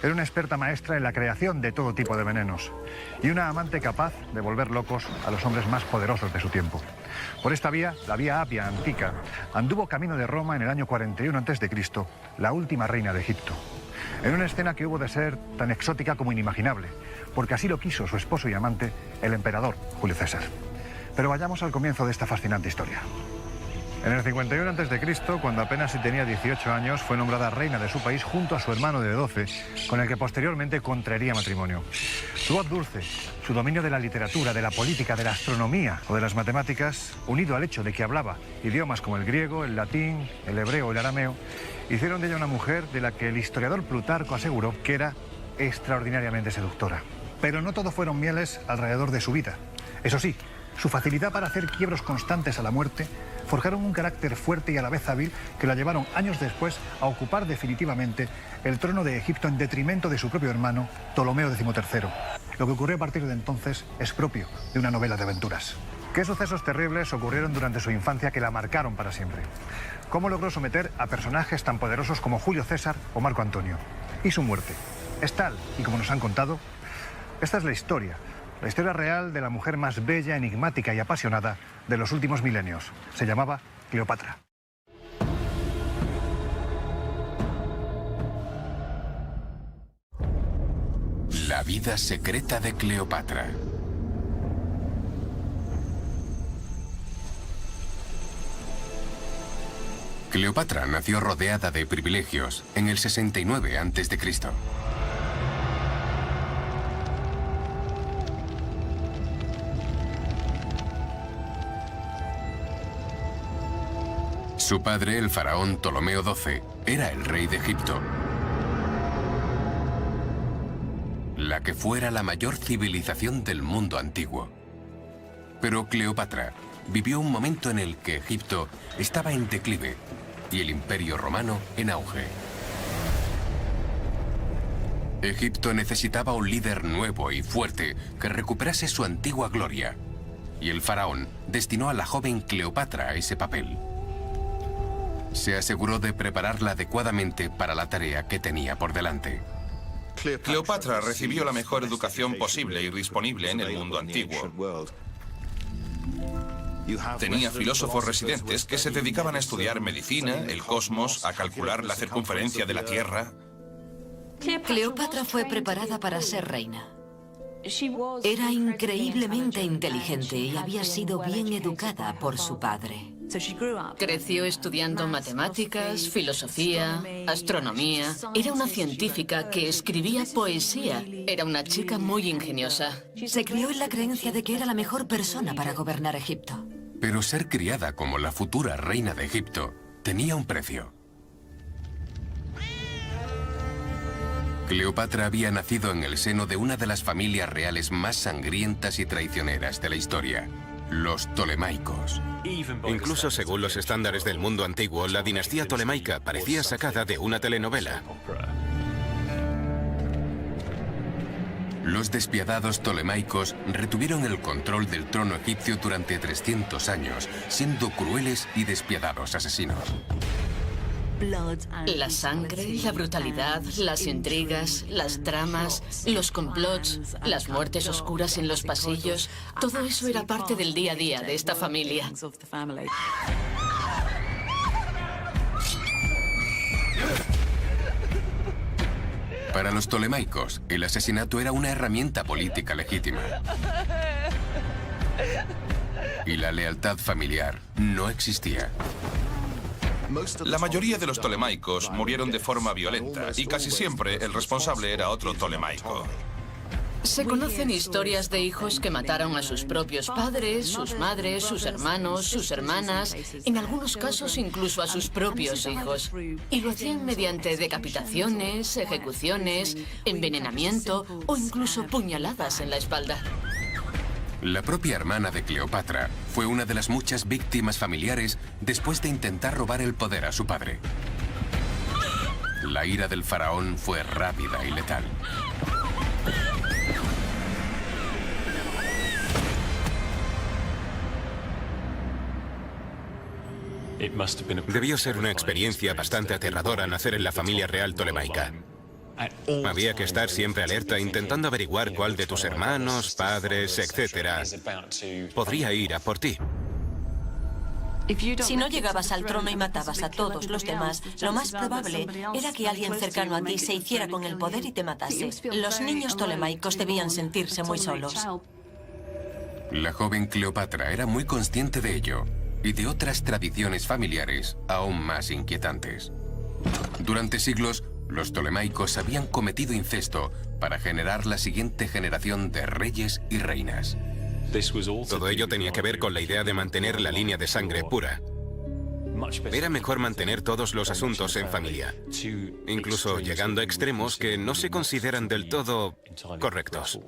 Era una experta maestra en la creación de todo tipo de venenos y una amante capaz de volver locos a los hombres más poderosos de su tiempo. Por esta vía, la vía Apia antica, anduvo camino de Roma en el año 41 a.C., la última reina de Egipto. En una escena que hubo de ser tan exótica como inimaginable, porque así lo quiso su esposo y amante, el emperador Julio César. Pero vayamos al comienzo de esta fascinante historia. En el 51 a.C., cuando apenas si tenía 18 años, fue nombrada reina de su país junto a su hermano de 12, con el que posteriormente contraería matrimonio. Su voz dulce, su dominio de la literatura, de la política, de la astronomía o de las matemáticas, unido al hecho de que hablaba idiomas como el griego, el latín, el hebreo o el arameo, hicieron de ella una mujer de la que el historiador Plutarco aseguró que era extraordinariamente seductora. Pero no todo fueron mieles alrededor de su vida. Eso sí, su facilidad para hacer quiebros constantes a la muerte forjaron un carácter fuerte y a la vez hábil que la llevaron años después a ocupar definitivamente el trono de Egipto en detrimento de su propio hermano, Ptolomeo XIII. Lo que ocurrió a partir de entonces es propio de una novela de aventuras. ¿Qué sucesos terribles ocurrieron durante su infancia que la marcaron para siempre? ¿Cómo logró someter a personajes tan poderosos como Julio César o Marco Antonio? ¿Y su muerte? ¿Es tal y como nos han contado? Esta es la historia real de la mujer más bella, enigmática y apasionada de los últimos milenios. Se llamaba Cleopatra. La vida secreta de Cleopatra. Cleopatra nació rodeada de privilegios en el 69 a.C. Su padre, el faraón Ptolomeo XII, era el rey de Egipto, la que fuera la mayor civilización del mundo antiguo. Pero Cleopatra vivió un momento en el que Egipto estaba en declive y el Imperio Romano en auge. Egipto necesitaba un líder nuevo y fuerte que recuperase su antigua gloria, y el faraón destinó a la joven Cleopatra a ese papel. Se aseguró de prepararla adecuadamente para la tarea que tenía por delante. Cleopatra recibió la mejor educación posible y disponible en el mundo antiguo. Tenía filósofos residentes que se dedicaban a estudiar medicina, el cosmos, a calcular la circunferencia de la Tierra. Cleopatra fue preparada para ser reina. Era increíblemente inteligente y había sido bien educada por su padre. Creció estudiando matemáticas, filosofía, astronomía. Era una científica que escribía poesía. Era una chica muy ingeniosa. Se crió en la creencia de que era la mejor persona para gobernar Egipto. Pero ser criada como la futura reina de Egipto tenía un precio. Cleopatra había nacido en el seno de una de las familias reales más sangrientas y traicioneras de la historia, los Ptolemaicos. Incluso según los estándares del mundo antiguo, la dinastía tolemaica parecía sacada de una telenovela. Los despiadados Ptolemaicos retuvieron el control del trono egipcio durante 300 años, siendo crueles y despiadados asesinos. La sangre, la brutalidad, las intrigas, las tramas, los complots, las muertes oscuras en los pasillos, todo eso era parte del día a día de esta familia. Para los Ptolemaicos, el asesinato era una herramienta política legítima. Y la lealtad familiar no existía. La mayoría de los Ptolemaicos murieron de forma violenta y casi siempre el responsable era otro Ptolemaico. Se conocen historias de hijos que mataron a sus propios padres, sus madres, sus hermanos, sus hermanas, en algunos casos incluso a sus propios hijos. Y lo hacían mediante decapitaciones, ejecuciones, envenenamiento o incluso puñaladas en la espalda. La propia hermana de Cleopatra fue una de las muchas víctimas familiares después de intentar robar el poder a su padre. La ira del faraón fue rápida y letal. Debió ser una experiencia bastante aterradora nacer en la familia real tolemaica. Había que estar siempre alerta, intentando averiguar cuál de tus hermanos, padres, etcétera, podría ir a por ti. Si no llegabas al trono y matabas a todos los demás, lo más probable era que alguien cercano a ti se hiciera con el poder y te matase. Los niños tolemaicos debían sentirse muy solos. La joven Cleopatra era muy consciente de ello y de otras tradiciones familiares aún más inquietantes. Durante siglos, los tolemaicos habían cometido incesto para generar la siguiente generación de reyes y reinas. Todo ello tenía que ver con la idea de mantener la línea de sangre pura. Era mejor mantener todos los asuntos en familia, incluso llegando a extremos que no se consideran del todo correctos.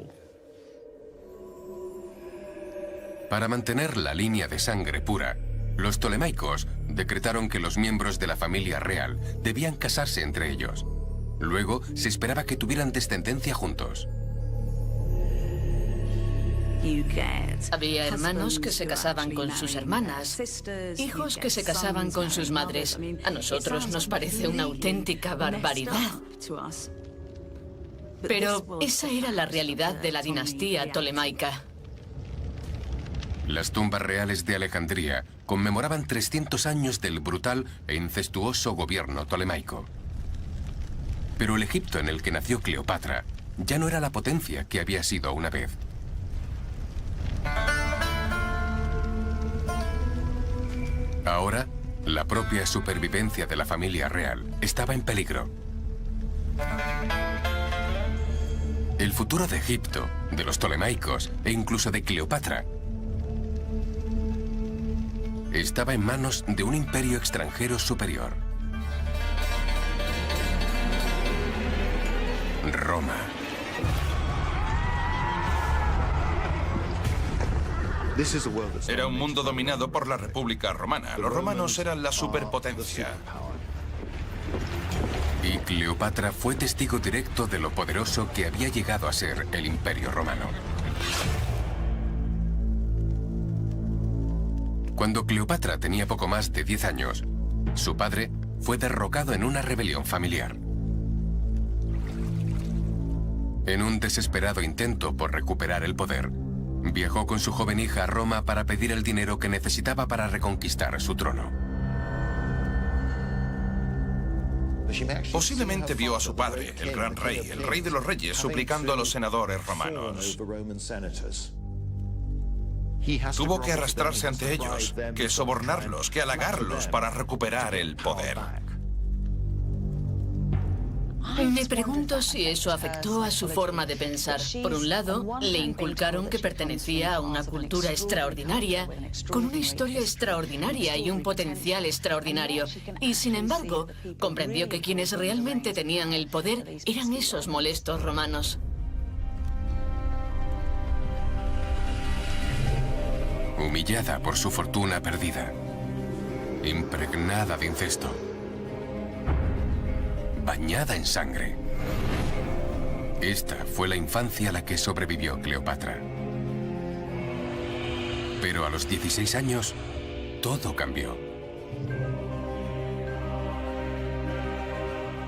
Para mantener la línea de sangre pura, los tolemaicos decretaron que los miembros de la familia real debían casarse entre ellos. Luego, se esperaba que tuvieran descendencia juntos. Había hermanos que se casaban con sus hermanas, hijos que se casaban con sus madres. A nosotros nos parece una auténtica barbaridad. Pero esa era la realidad de la dinastía tolemaica. Las tumbas reales de Alejandría conmemoraban 300 años del brutal e incestuoso gobierno tolemaico. Pero el Egipto en el que nació Cleopatra ya no era la potencia que había sido una vez. Ahora, la propia supervivencia de la familia real estaba en peligro. El futuro de Egipto, de los tolemaicos e incluso de Cleopatra estaba en manos de un imperio extranjero superior. Roma. Era un mundo dominado por la República Romana. Los romanos eran la superpotencia. Y Cleopatra fue testigo directo de lo poderoso que había llegado a ser el Imperio Romano. Cuando Cleopatra tenía poco más de 10 años, su padre fue derrocado en una rebelión familiar. En un desesperado intento por recuperar el poder, viajó con su joven hija a Roma para pedir el dinero que necesitaba para reconquistar su trono. Posiblemente vio a su padre, el gran rey, el rey de los reyes, suplicando a los senadores romanos. Tuvo que arrastrarse ante ellos, que sobornarlos, que halagarlos para recuperar el poder. Me pregunto si eso afectó a su forma de pensar. Por un lado, le inculcaron que pertenecía a una cultura extraordinaria, con una historia extraordinaria y un potencial extraordinario. Y sin embargo, comprendió que quienes realmente tenían el poder eran esos molestos romanos. Humillada por su fortuna perdida, impregnada de incesto, bañada en sangre. Esta fue la infancia a la que sobrevivió Cleopatra. Pero a los 16 años, todo cambió.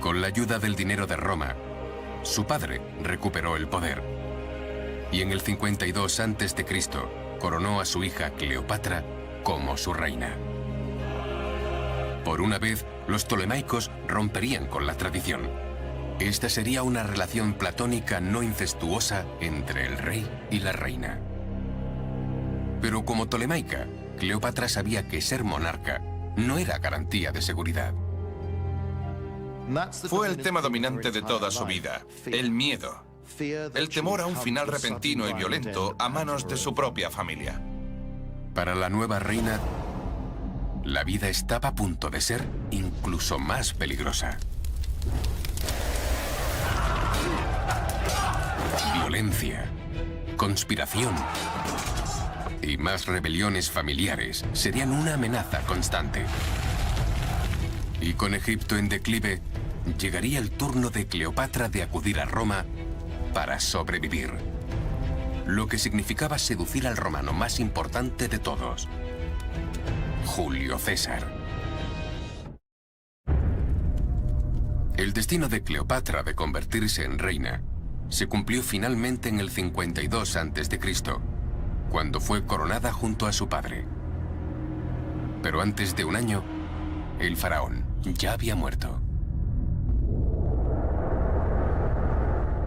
Con la ayuda del dinero de Roma, su padre recuperó el poder. Y en el 52 a.C., coronó a su hija Cleopatra como su reina. Por una vez, los tolemaicos romperían con la tradición. Esta sería una relación platónica no incestuosa entre el rey y la reina. Pero como tolemaica, Cleopatra sabía que ser monarca no era garantía de seguridad. Fue el tema dominante de toda su vida, el miedo. El temor a un final repentino y violento a manos de su propia familia. Para la nueva reina, la vida estaba a punto de ser incluso más peligrosa. Violencia, conspiración y más rebeliones familiares serían una amenaza constante. Y con Egipto en declive, llegaría el turno de Cleopatra de acudir a Roma para sobrevivir. Lo que significaba seducir al romano más importante de todos, Julio César. El destino de Cleopatra de convertirse en reina se cumplió finalmente en el 52 a.C., cuando fue coronada junto a su padre. Pero antes de un año, el faraón ya había muerto.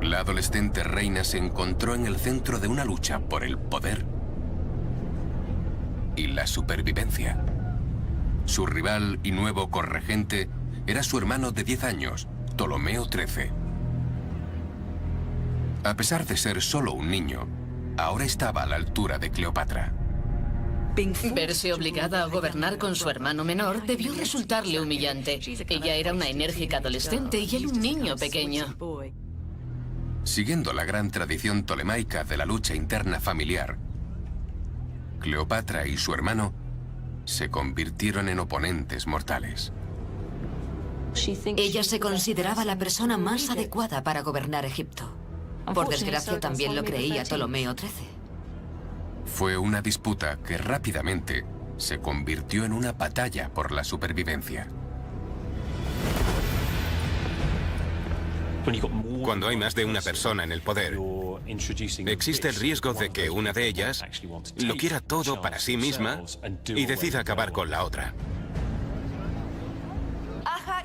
La adolescente reina se encontró en el centro de una lucha por el poder y la supervivencia. Su rival y nuevo corregente era su hermano de 10 años, Ptolomeo XIII. A pesar de ser solo un niño, ahora estaba a la altura de Cleopatra. Verse obligada a gobernar con su hermano menor debió resultarle humillante. Ella era una enérgica adolescente y él un niño pequeño. Siguiendo la gran tradición tolemaica de la lucha interna familiar, Cleopatra y su hermano se convirtieron en oponentes mortales. Ella se consideraba la persona más adecuada para gobernar Egipto. Por desgracia, también lo creía Ptolomeo XIII. Fue una disputa que rápidamente se convirtió en una batalla por la supervivencia. Cuando hay más de una persona en el poder, existe el riesgo de que una de ellas lo quiera todo para sí misma y decida acabar con la otra.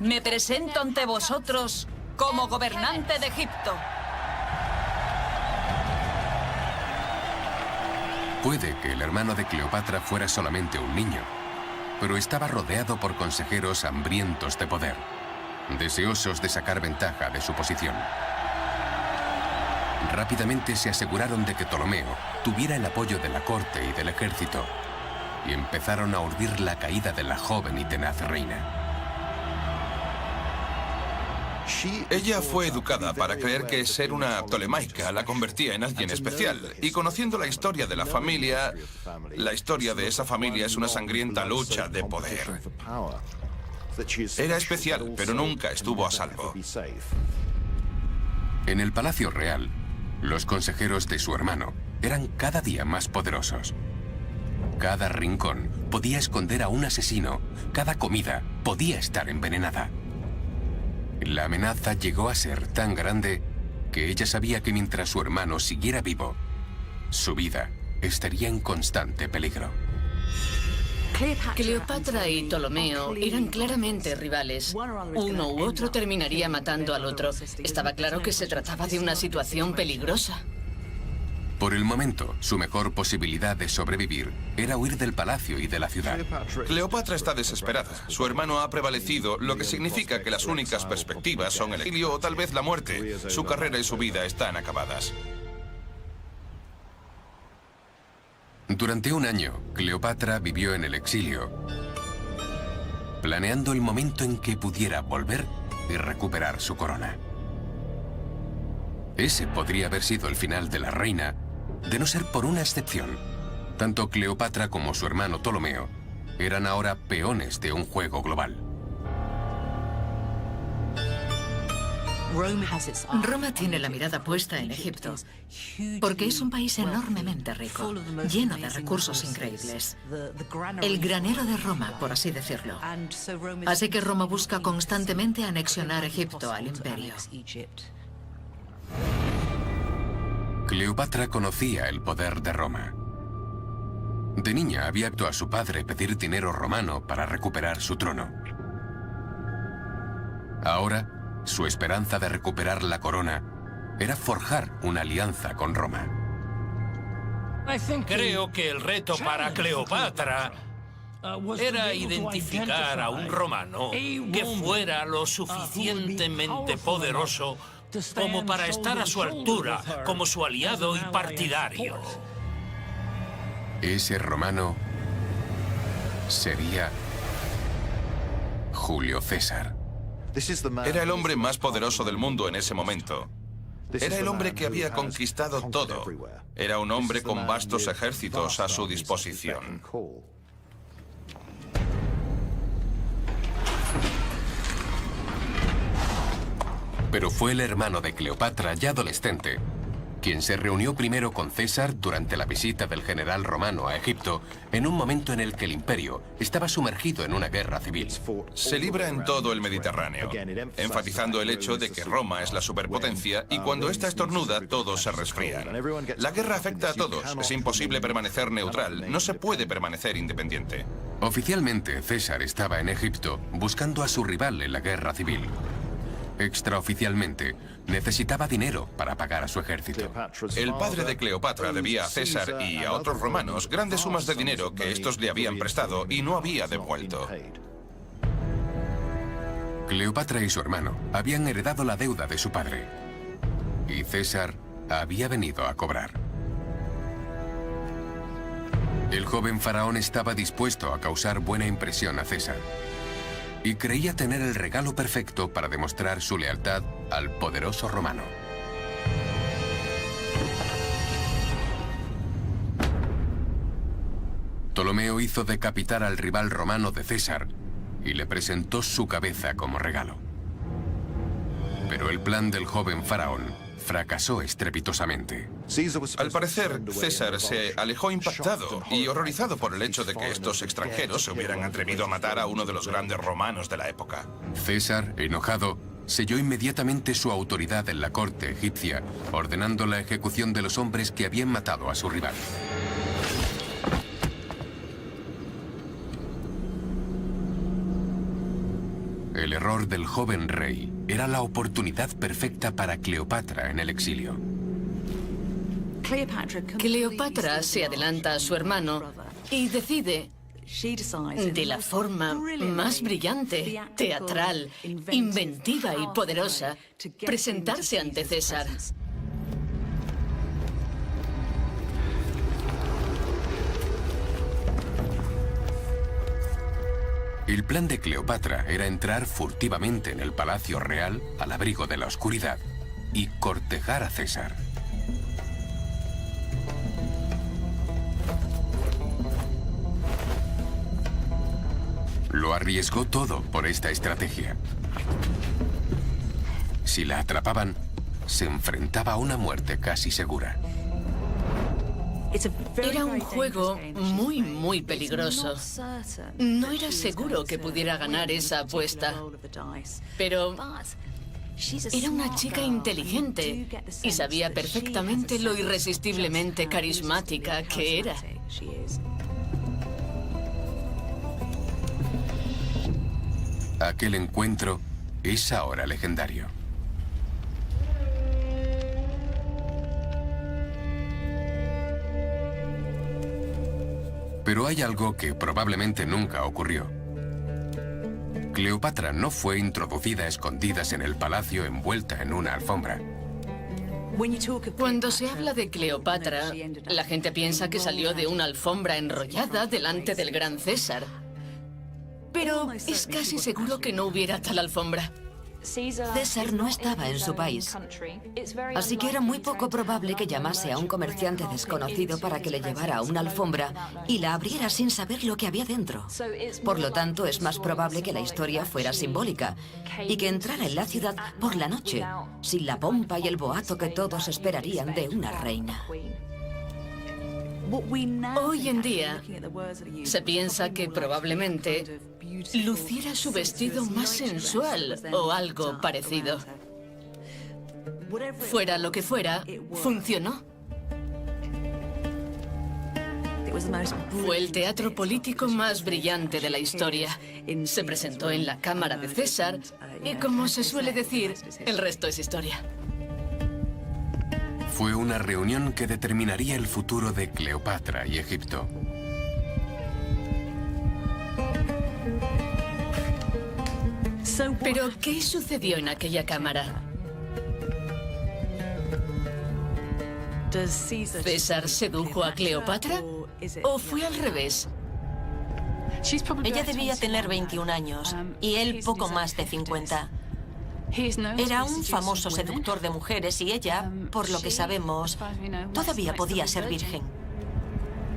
Me presento ante vosotros como gobernante de Egipto. Puede que el hermano de Cleopatra fuera solamente un niño, pero estaba rodeado por consejeros hambrientos de poder, deseosos de sacar ventaja de su posición. Rápidamente se aseguraron de que Ptolomeo tuviera el apoyo de la corte y del ejército, y empezaron a urdir la caída de la joven y tenaz reina. Ella fue educada para creer que ser una tolemaica la convertía en alguien especial. Y conociendo la historia de la familia, la historia de esa familia es una sangrienta lucha de poder. Era especial, pero nunca estuvo a salvo. En el Palacio Real, los consejeros de su hermano eran cada día más poderosos. Cada rincón podía esconder a un asesino, cada comida podía estar envenenada. La amenaza llegó a ser tan grande que ella sabía que mientras su hermano siguiera vivo, su vida estaría en constante peligro. Cleopatra y Ptolomeo eran claramente rivales. Uno u otro terminaría matando al otro. Estaba claro que se trataba de una situación peligrosa. Por el momento, su mejor posibilidad de sobrevivir era huir del palacio y de la ciudad. Cleopatra está desesperada. Su hermano ha prevalecido, lo que significa que las únicas perspectivas son el exilio o tal vez la muerte. Su carrera y su vida están acabadas. Durante un año, Cleopatra vivió en el exilio, planeando el momento en que pudiera volver y recuperar su corona. Ese podría haber sido el final de la reina, de no ser por una excepción. Tanto Cleopatra como su hermano Ptolomeo eran ahora peones de un juego global. Roma tiene la mirada puesta en Egipto, porque es un país enormemente rico, lleno de recursos increíbles. El granero de Roma, por así decirlo. Así que Roma busca constantemente anexionar Egipto al imperio. Cleopatra conocía el poder de Roma. De niña había visto a su padre pedir dinero romano para recuperar su trono. Ahora, su esperanza de recuperar la corona era forjar una alianza con Roma. Creo que el reto para Cleopatra era identificar a un romano que fuera lo suficientemente poderoso como para estar a su altura, como su aliado y partidario. Ese romano sería Julio César. Era el hombre más poderoso del mundo en ese momento. Era el hombre que había conquistado todo. Era un hombre con vastos ejércitos a su disposición. Pero fue el hermano de Cleopatra, ya adolescente, quien se reunió primero con César durante la visita del general romano a Egipto, en un momento en el que el imperio estaba sumergido en una guerra civil. Se libra en todo el Mediterráneo, enfatizando el hecho de que Roma es la superpotencia y cuando ésta estornuda, todos se resfrían. La guerra afecta a todos, es imposible permanecer neutral, no se puede permanecer independiente. Oficialmente, César estaba en Egipto buscando a su rival en la guerra civil. Extraoficialmente, necesitaba dinero para pagar a su ejército. El padre de Cleopatra debía a César y a otros romanos grandes sumas de dinero que estos le habían prestado y no había devuelto. Cleopatra y su hermano habían heredado la deuda de su padre. Y César había venido a cobrar. El joven faraón estaba dispuesto a causar buena impresión a César. Y creía tener el regalo perfecto para demostrar su lealtad al poderoso romano. Ptolomeo hizo decapitar al rival romano de César y le presentó su cabeza como regalo. Pero el plan del joven faraón fracasó estrepitosamente. Al parecer, César se alejó impactado y horrorizado por el hecho de que estos extranjeros se hubieran atrevido a matar a uno de los grandes romanos de la época. César, enojado, selló inmediatamente su autoridad en la corte egipcia, ordenando la ejecución de los hombres que habían matado a su rival. El error del joven rey era la oportunidad perfecta para Cleopatra en el exilio. Cleopatra se adelanta a su hermano y decide, de la forma más brillante, teatral, inventiva y poderosa, presentarse ante César. El plan de Cleopatra era entrar furtivamente en el palacio real al abrigo de la oscuridad y cortejar a César. Lo arriesgó todo por esta estrategia. Si la atrapaban, se enfrentaba a una muerte casi segura. Era un juego muy peligroso. No era seguro que pudiera ganar esa apuesta. Pero era una chica inteligente y sabía perfectamente lo irresistiblemente carismática que era. Aquel encuentro es ahora legendario. Pero hay algo que probablemente nunca ocurrió. Cleopatra no fue introducida a escondidas en el palacio envuelta en una alfombra. Cuando se habla de Cleopatra, la gente piensa que salió de una alfombra enrollada delante del gran César. Pero es casi seguro que no hubiera tal alfombra. César no estaba en su país, así que era muy poco probable que llamase a un comerciante desconocido para que le llevara a una alfombra y la abriera sin saber lo que había dentro. Por lo tanto, es más probable que la historia fuera simbólica y que entrara en la ciudad por la noche, sin la pompa y el boato que todos esperarían de una reina. Hoy en día, se piensa que probablemente luciera su vestido más sensual o algo parecido. Fuera lo que fuera, funcionó. Fue el teatro político más brillante de la historia. Se presentó en la cámara de César y, como se suele decir, el resto es historia. Fue una reunión que determinaría el futuro de Cleopatra y Egipto. ¿Pero qué sucedió en aquella cámara? ¿César sedujo a Cleopatra? ¿O fue al revés? Ella debía tener 21 años y él poco más de 50. Era un famoso seductor de mujeres y ella, por lo que sabemos, todavía podía ser virgen.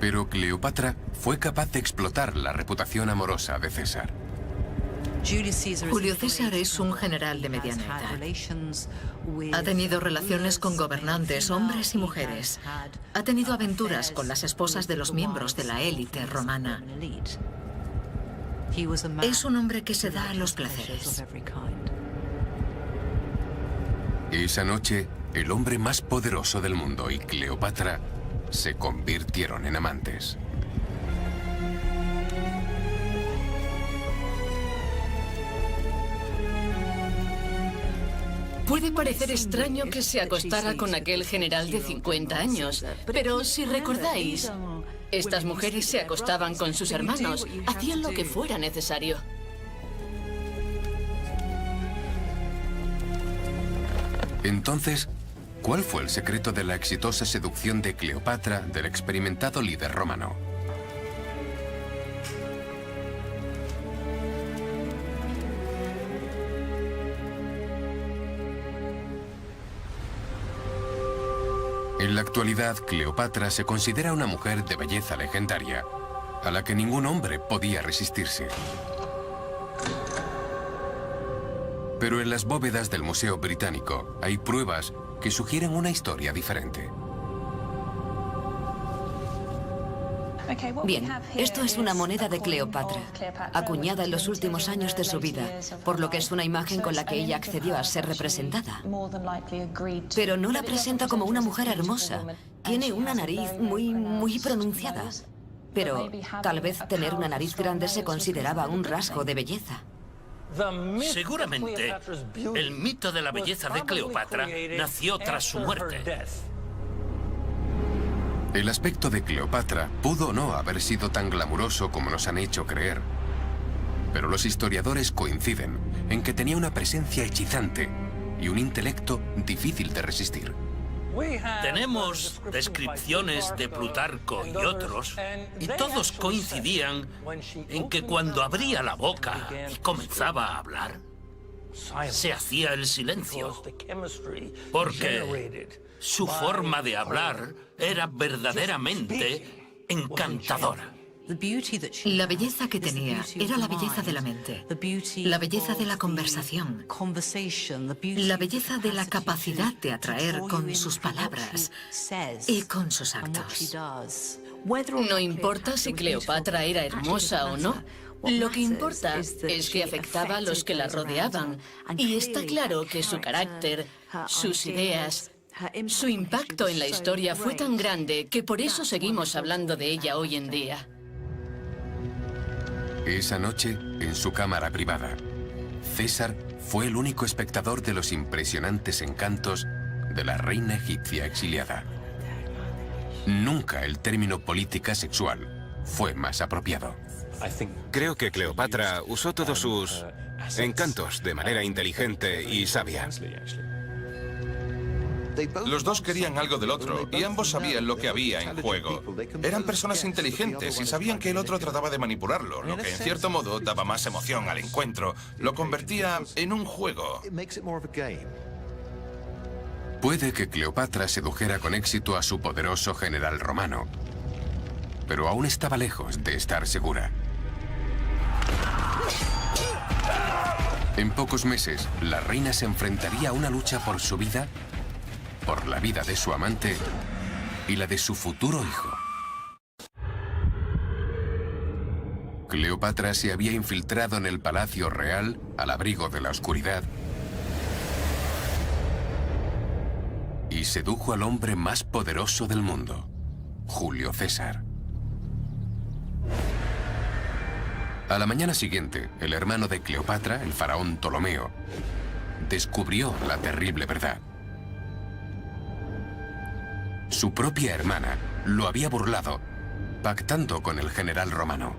Pero Cleopatra fue capaz de explotar la reputación amorosa de César. Julio César es un general de mediana edad. Ha tenido relaciones con gobernantes, hombres y mujeres. Ha tenido aventuras con las esposas de los miembros de la élite romana. Es un hombre que se da a los placeres. Esa noche, el hombre más poderoso del mundo y Cleopatra se convirtieron en amantes. Puede parecer extraño que se acostara con aquel general de 50 años, pero si recordáis, estas mujeres se acostaban con sus hermanos, hacían lo que fuera necesario. Entonces, ¿cuál fue el secreto de la exitosa seducción de Cleopatra del experimentado líder romano? En la actualidad, Cleopatra se considera una mujer de belleza legendaria, a la que ningún hombre podía resistirse. Pero en las bóvedas del Museo Británico hay pruebas que sugieren una historia diferente. Bien, esto es una moneda de Cleopatra, acuñada en los últimos años de su vida, por lo que es una imagen con la que ella accedió a ser representada. Pero no la presenta como una mujer hermosa. Tiene una nariz muy pronunciada. Pero tal vez tener una nariz grande se consideraba un rasgo de belleza. Seguramente, el mito de la belleza de Cleopatra nació tras su muerte. El aspecto de Cleopatra pudo no haber sido tan glamuroso como nos han hecho creer. Pero los historiadores coinciden en que tenía una presencia hechizante y un intelecto difícil de resistir. Tenemos descripciones de Plutarco y otros, y todos coincidían en que cuando abría la boca y comenzaba a hablar, se hacía el silencio, porque su forma de hablar era verdaderamente encantadora. La belleza que tenía era la belleza de la mente, la belleza de la conversación, la belleza de la capacidad de atraer con sus palabras y con sus actos. No importa si Cleopatra era hermosa o no. Lo que importa es que afectaba a los que la rodeaban. Y está claro que su carácter, sus ideas, su impacto en la historia fue tan grande que por eso seguimos hablando de ella hoy en día. Esa noche, en su cámara privada, César fue el único espectador de los impresionantes encantos de la reina egipcia exiliada. Nunca el término política sexual fue más apropiado. Creo que Cleopatra usó todos sus encantos de manera inteligente y sabia. Los dos querían algo del otro y ambos sabían lo que había en juego. Eran personas inteligentes y sabían que el otro trataba de manipularlo, lo que en cierto modo daba más emoción al encuentro, lo convertía en un juego. Puede que Cleopatra sedujera con éxito a su poderoso general romano, pero aún estaba lejos de estar segura. En pocos meses, la reina se enfrentaría a una lucha por su vida, por la vida de su amante y la de su futuro hijo. Cleopatra se había infiltrado en el palacio real al abrigo de la oscuridad y sedujo al hombre más poderoso del mundo, Julio César. A la mañana siguiente, el hermano de Cleopatra, el faraón Ptolomeo, descubrió la terrible verdad. Su propia hermana lo había burlado, pactando con el general romano.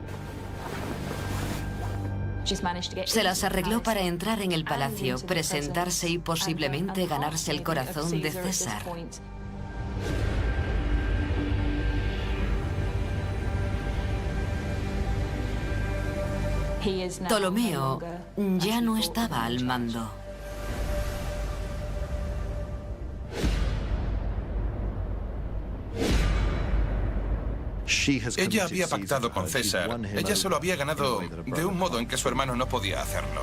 Se las arregló para entrar en el palacio, presentarse y posiblemente ganarse el corazón de César. Ptolomeo ya no estaba al mando. Ella había pactado con César. Ella solo había ganado de un modo en que su hermano no podía hacerlo.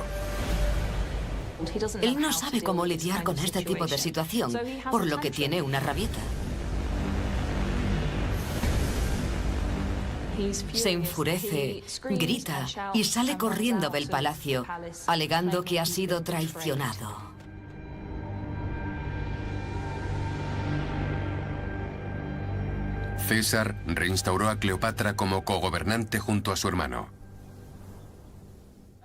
Él no sabe cómo lidiar con este tipo de situación, por lo que tiene una rabieta. Se enfurece, grita y sale corriendo del palacio, alegando que ha sido traicionado. César reinstauró a Cleopatra como cogobernante junto a su hermano.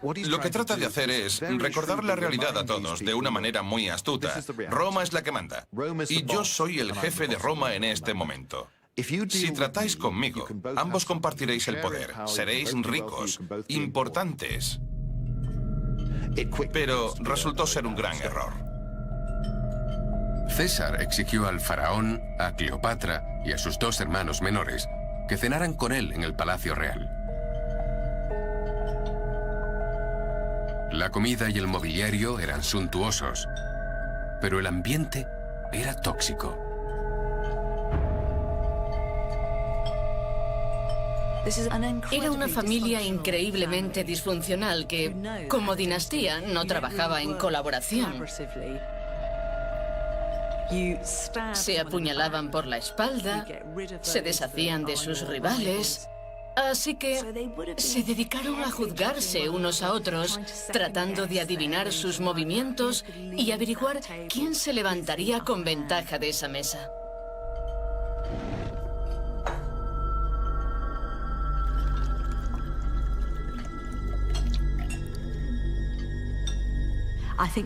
Lo que trata de hacer es recordar la realidad a todos de una manera muy astuta. Roma es la que manda. Y yo soy el jefe de Roma en este momento. Si tratáis conmigo, ambos compartiréis el poder. Seréis ricos, importantes. Pero resultó ser un gran error. César exigió al faraón, a Cleopatra y a sus dos hermanos menores que cenaran con él en el Palacio Real. La comida y el mobiliario eran suntuosos, pero el ambiente era tóxico. Era una familia increíblemente disfuncional que, como dinastía, no trabajaba en colaboración. Se apuñalaban por la espalda, se deshacían de sus rivales. Así que se dedicaron a juzgarse unos a otros, tratando de adivinar sus movimientos y averiguar quién se levantaría con ventaja de esa mesa.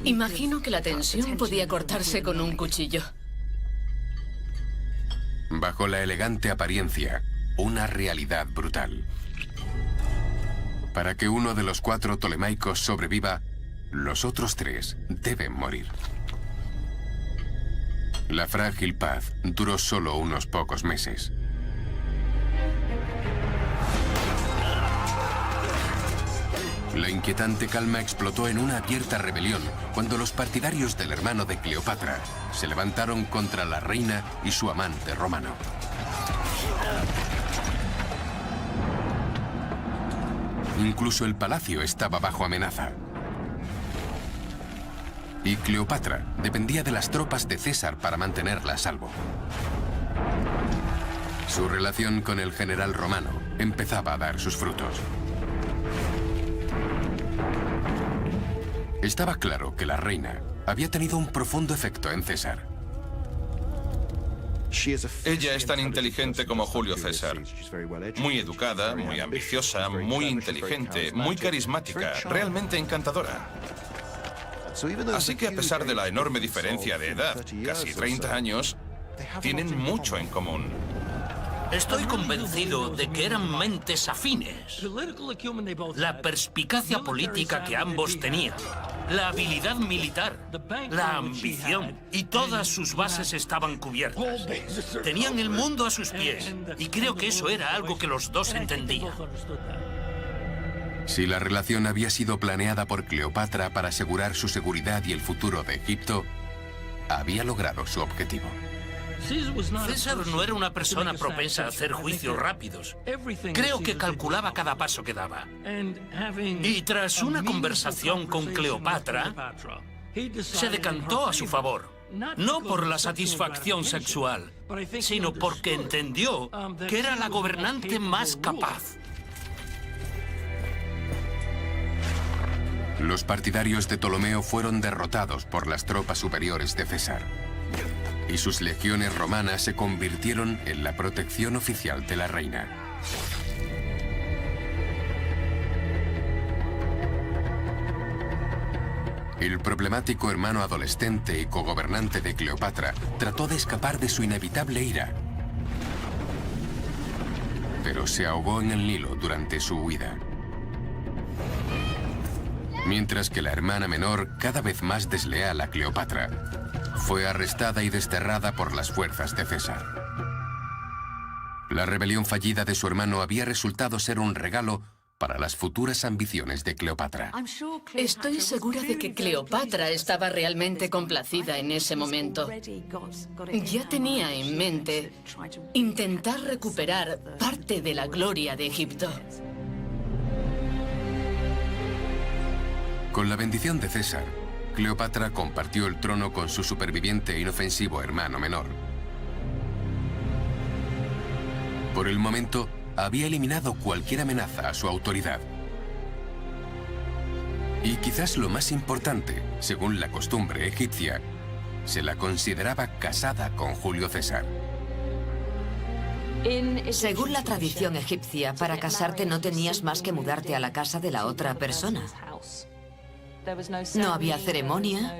Imagino que la tensión podía cortarse con un cuchillo. Bajo la elegante apariencia, una realidad brutal. Para que uno de los 4 tolemaicos sobreviva, los otros 3 deben morir. La frágil paz duró solo unos pocos meses. La inquietante calma explotó en una abierta rebelión cuando los partidarios del hermano de Cleopatra se levantaron contra la reina y su amante romano. Incluso el palacio estaba bajo amenaza. Y Cleopatra dependía de las tropas de César para mantenerla a salvo. Su relación con el general romano empezaba a dar sus frutos. Estaba claro que la reina había tenido un profundo efecto en César. Ella es tan inteligente como Julio César. Muy educada, muy ambiciosa, muy inteligente, muy carismática, realmente encantadora. Así que a pesar de la enorme diferencia de edad, casi 30 años, tienen mucho en común. Estoy convencido de que eran mentes afines. La perspicacia política que ambos tenían, la habilidad militar, la ambición y todas sus bases estaban cubiertas. Tenían el mundo a sus pies y creo que eso era algo que los dos entendían. Si la relación había sido planeada por Cleopatra para asegurar su seguridad y el futuro de Egipto, había logrado su objetivo. César no era una persona propensa a hacer juicios rápidos. Creo que calculaba cada paso que daba. Y tras una conversación con Cleopatra, se decantó a su favor. No por la satisfacción sexual, sino porque entendió que era la gobernante más capaz. Los partidarios de Ptolomeo fueron derrotados por las tropas superiores de César. Y sus legiones romanas se convirtieron en la protección oficial de la reina. El problemático hermano adolescente y cogobernante de Cleopatra trató de escapar de su inevitable ira, pero se ahogó en el Nilo durante su huida. Mientras que la hermana menor, cada vez más desleal a Cleopatra, fue arrestada y desterrada por las fuerzas de César. La rebelión fallida de su hermano había resultado ser un regalo para las futuras ambiciones de Cleopatra. Estoy segura de que Cleopatra estaba realmente complacida en ese momento. Ya tenía en mente intentar recuperar parte de la gloria de Egipto. Con la bendición de César, Cleopatra compartió el trono con su superviviente e inofensivo hermano menor. Por el momento, había eliminado cualquier amenaza a su autoridad. Y quizás lo más importante, según la costumbre egipcia, se la consideraba casada con Julio César. Según la tradición egipcia, para casarte no tenías más que mudarte a la casa de la otra persona. No había ceremonia,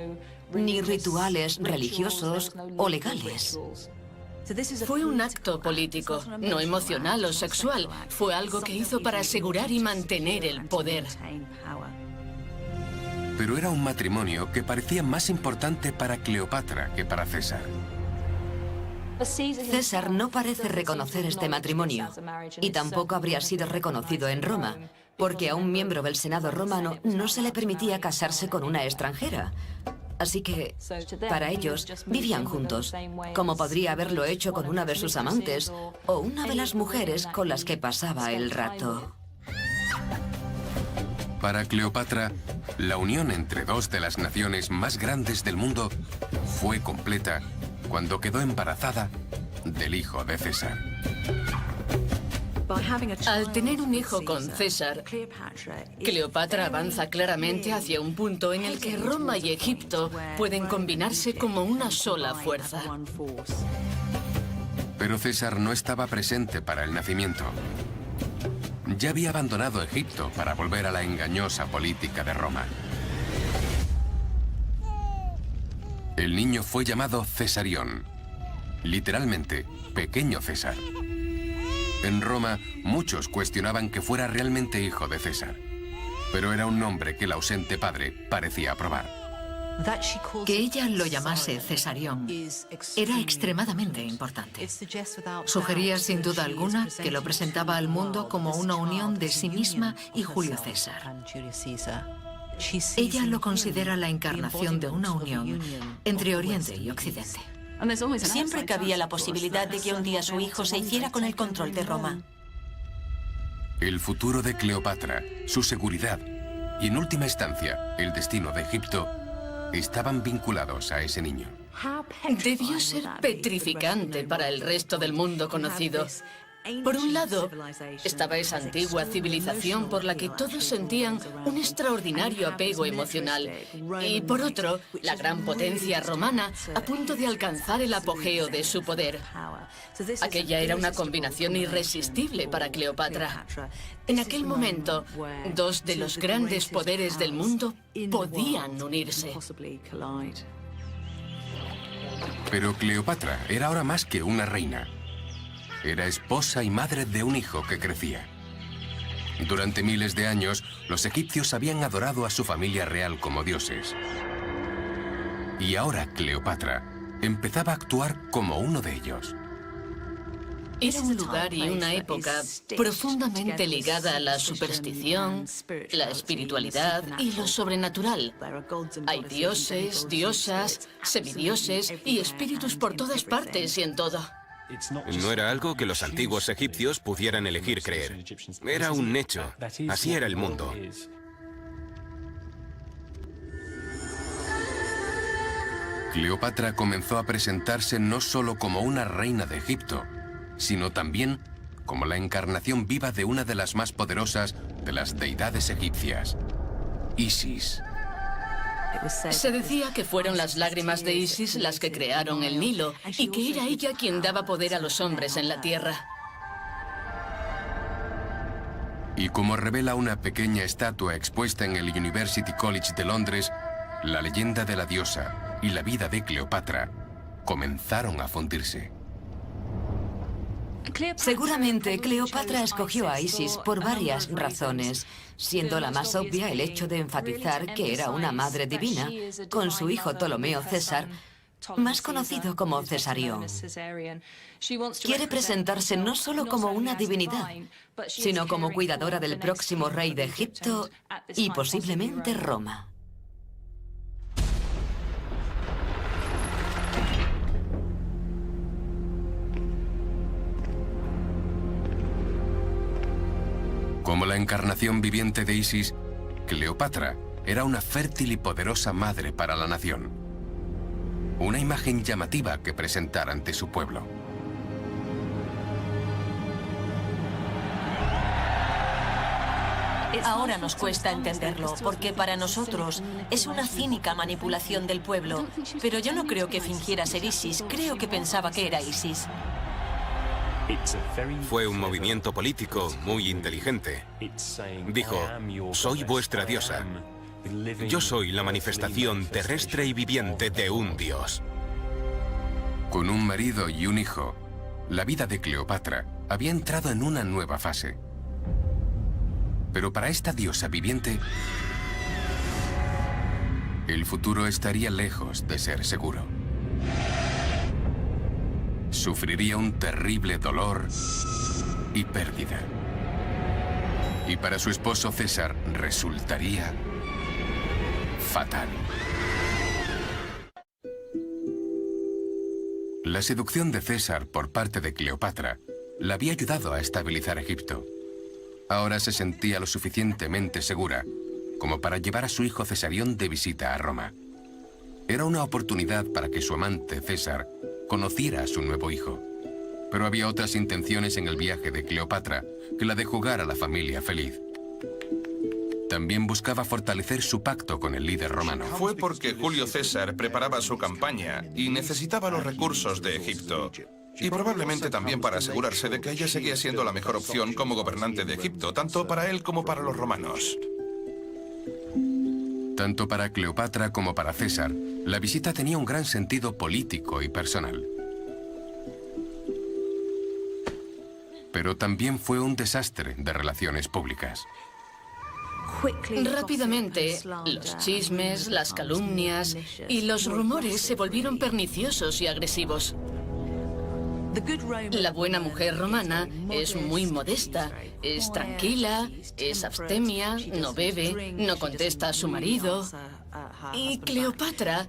ni rituales religiosos o legales. Fue un acto político, no emocional o sexual. Fue algo que hizo para asegurar y mantener el poder. Pero era un matrimonio que parecía más importante para Cleopatra que para César. César no parece reconocer este matrimonio y tampoco habría sido reconocido en Roma, porque a un miembro del Senado romano no se le permitía casarse con una extranjera. Así que, para ellos, vivían juntos, como podría haberlo hecho con una de sus amantes o una de las mujeres con las que pasaba el rato. Para Cleopatra, la unión entre dos de las naciones más grandes del mundo fue completa cuando quedó embarazada del hijo de César. Al tener un hijo con César, Cleopatra avanza claramente hacia un punto en el que Roma y Egipto pueden combinarse como una sola fuerza. Pero César no estaba presente para el nacimiento. Ya había abandonado Egipto para volver a la engañosa política de Roma. El niño fue llamado Cesarión, literalmente, pequeño César. En Roma, muchos cuestionaban que fuera realmente hijo de César, pero era un nombre que el ausente padre parecía aprobar. Que ella lo llamase Cesarión era extremadamente importante. Sugería sin duda alguna que lo presentaba al mundo como una unión de sí misma y Julio César. Ella lo considera la encarnación de una unión entre Oriente y Occidente. Siempre cabía la posibilidad de que un día su hijo se hiciera con el control de Roma. El futuro de Cleopatra, su seguridad y, en última instancia, el destino de Egipto estaban vinculados a ese niño. Debió ser petrificante para el resto del mundo conocido. Por un lado, estaba esa antigua civilización por la que todos sentían un extraordinario apego emocional. Y por otro, la gran potencia romana a punto de alcanzar el apogeo de su poder. Aquella era una combinación irresistible para Cleopatra. En aquel momento, dos de los grandes poderes del mundo podían unirse. Pero Cleopatra era ahora más que una reina. Era esposa y madre de un hijo que crecía. Durante miles de años, los egipcios habían adorado a su familia real como dioses. Y ahora Cleopatra empezaba a actuar como uno de ellos. Era un lugar y una época profundamente ligada a la superstición, la espiritualidad y lo sobrenatural. Hay dioses, diosas, semidioses y espíritus por todas partes y en todo. No era algo que los antiguos egipcios pudieran elegir creer. Era un hecho. Así era el mundo. Cleopatra comenzó a presentarse no solo como una reina de Egipto, sino también como la encarnación viva de una de las más poderosas de las deidades egipcias, Isis. Se decía que fueron las lágrimas de Isis las que crearon el Nilo y que era ella quien daba poder a los hombres en la tierra. Y como revela una pequeña estatua expuesta en el University College de Londres, la leyenda de la diosa y la vida de Cleopatra comenzaron a fundirse. Seguramente Cleopatra escogió a Isis por varias razones, siendo la más obvia el hecho de enfatizar que era una madre divina, con su hijo Ptolomeo César, más conocido como Cesarión. Quiere presentarse no solo como una divinidad, sino como cuidadora del próximo rey de Egipto y posiblemente Roma. Como la encarnación viviente de Isis, Cleopatra era una fértil y poderosa madre para la nación. Una imagen llamativa que presentar ante su pueblo. Ahora nos cuesta entenderlo, porque para nosotros es una cínica manipulación del pueblo. Pero yo no creo que fingiera ser Isis, creo que pensaba que era Isis. Fue un movimiento político muy inteligente. Dijo, soy vuestra diosa. Yo soy la manifestación terrestre y viviente de un dios. Con un marido y un hijo, la vida de Cleopatra había entrado en una nueva fase. Pero para esta diosa viviente, el futuro estaría lejos de ser seguro. Sufriría un terrible dolor y pérdida. Y para su esposo César resultaría fatal. La seducción de César por parte de Cleopatra la había ayudado a estabilizar Egipto. Ahora se sentía lo suficientemente segura como para llevar a su hijo Cesarión de visita a Roma. Era una oportunidad para que su amante César conociera a su nuevo hijo. Pero había otras intenciones en el viaje de Cleopatra que la de jugar a la familia feliz. También buscaba fortalecer su pacto con el líder romano. Fue porque Julio César preparaba su campaña y necesitaba los recursos de Egipto. Y probablemente también para asegurarse de que ella seguía siendo la mejor opción como gobernante de Egipto, tanto para él como para los romanos. Tanto para Cleopatra como para César, la visita tenía un gran sentido político y personal. Pero también fue un desastre de relaciones públicas. Rápidamente, los chismes, las calumnias y los rumores se volvieron perniciosos y agresivos. La buena mujer romana es muy modesta, es tranquila, es abstemia, no bebe, no contesta a su marido. Y Cleopatra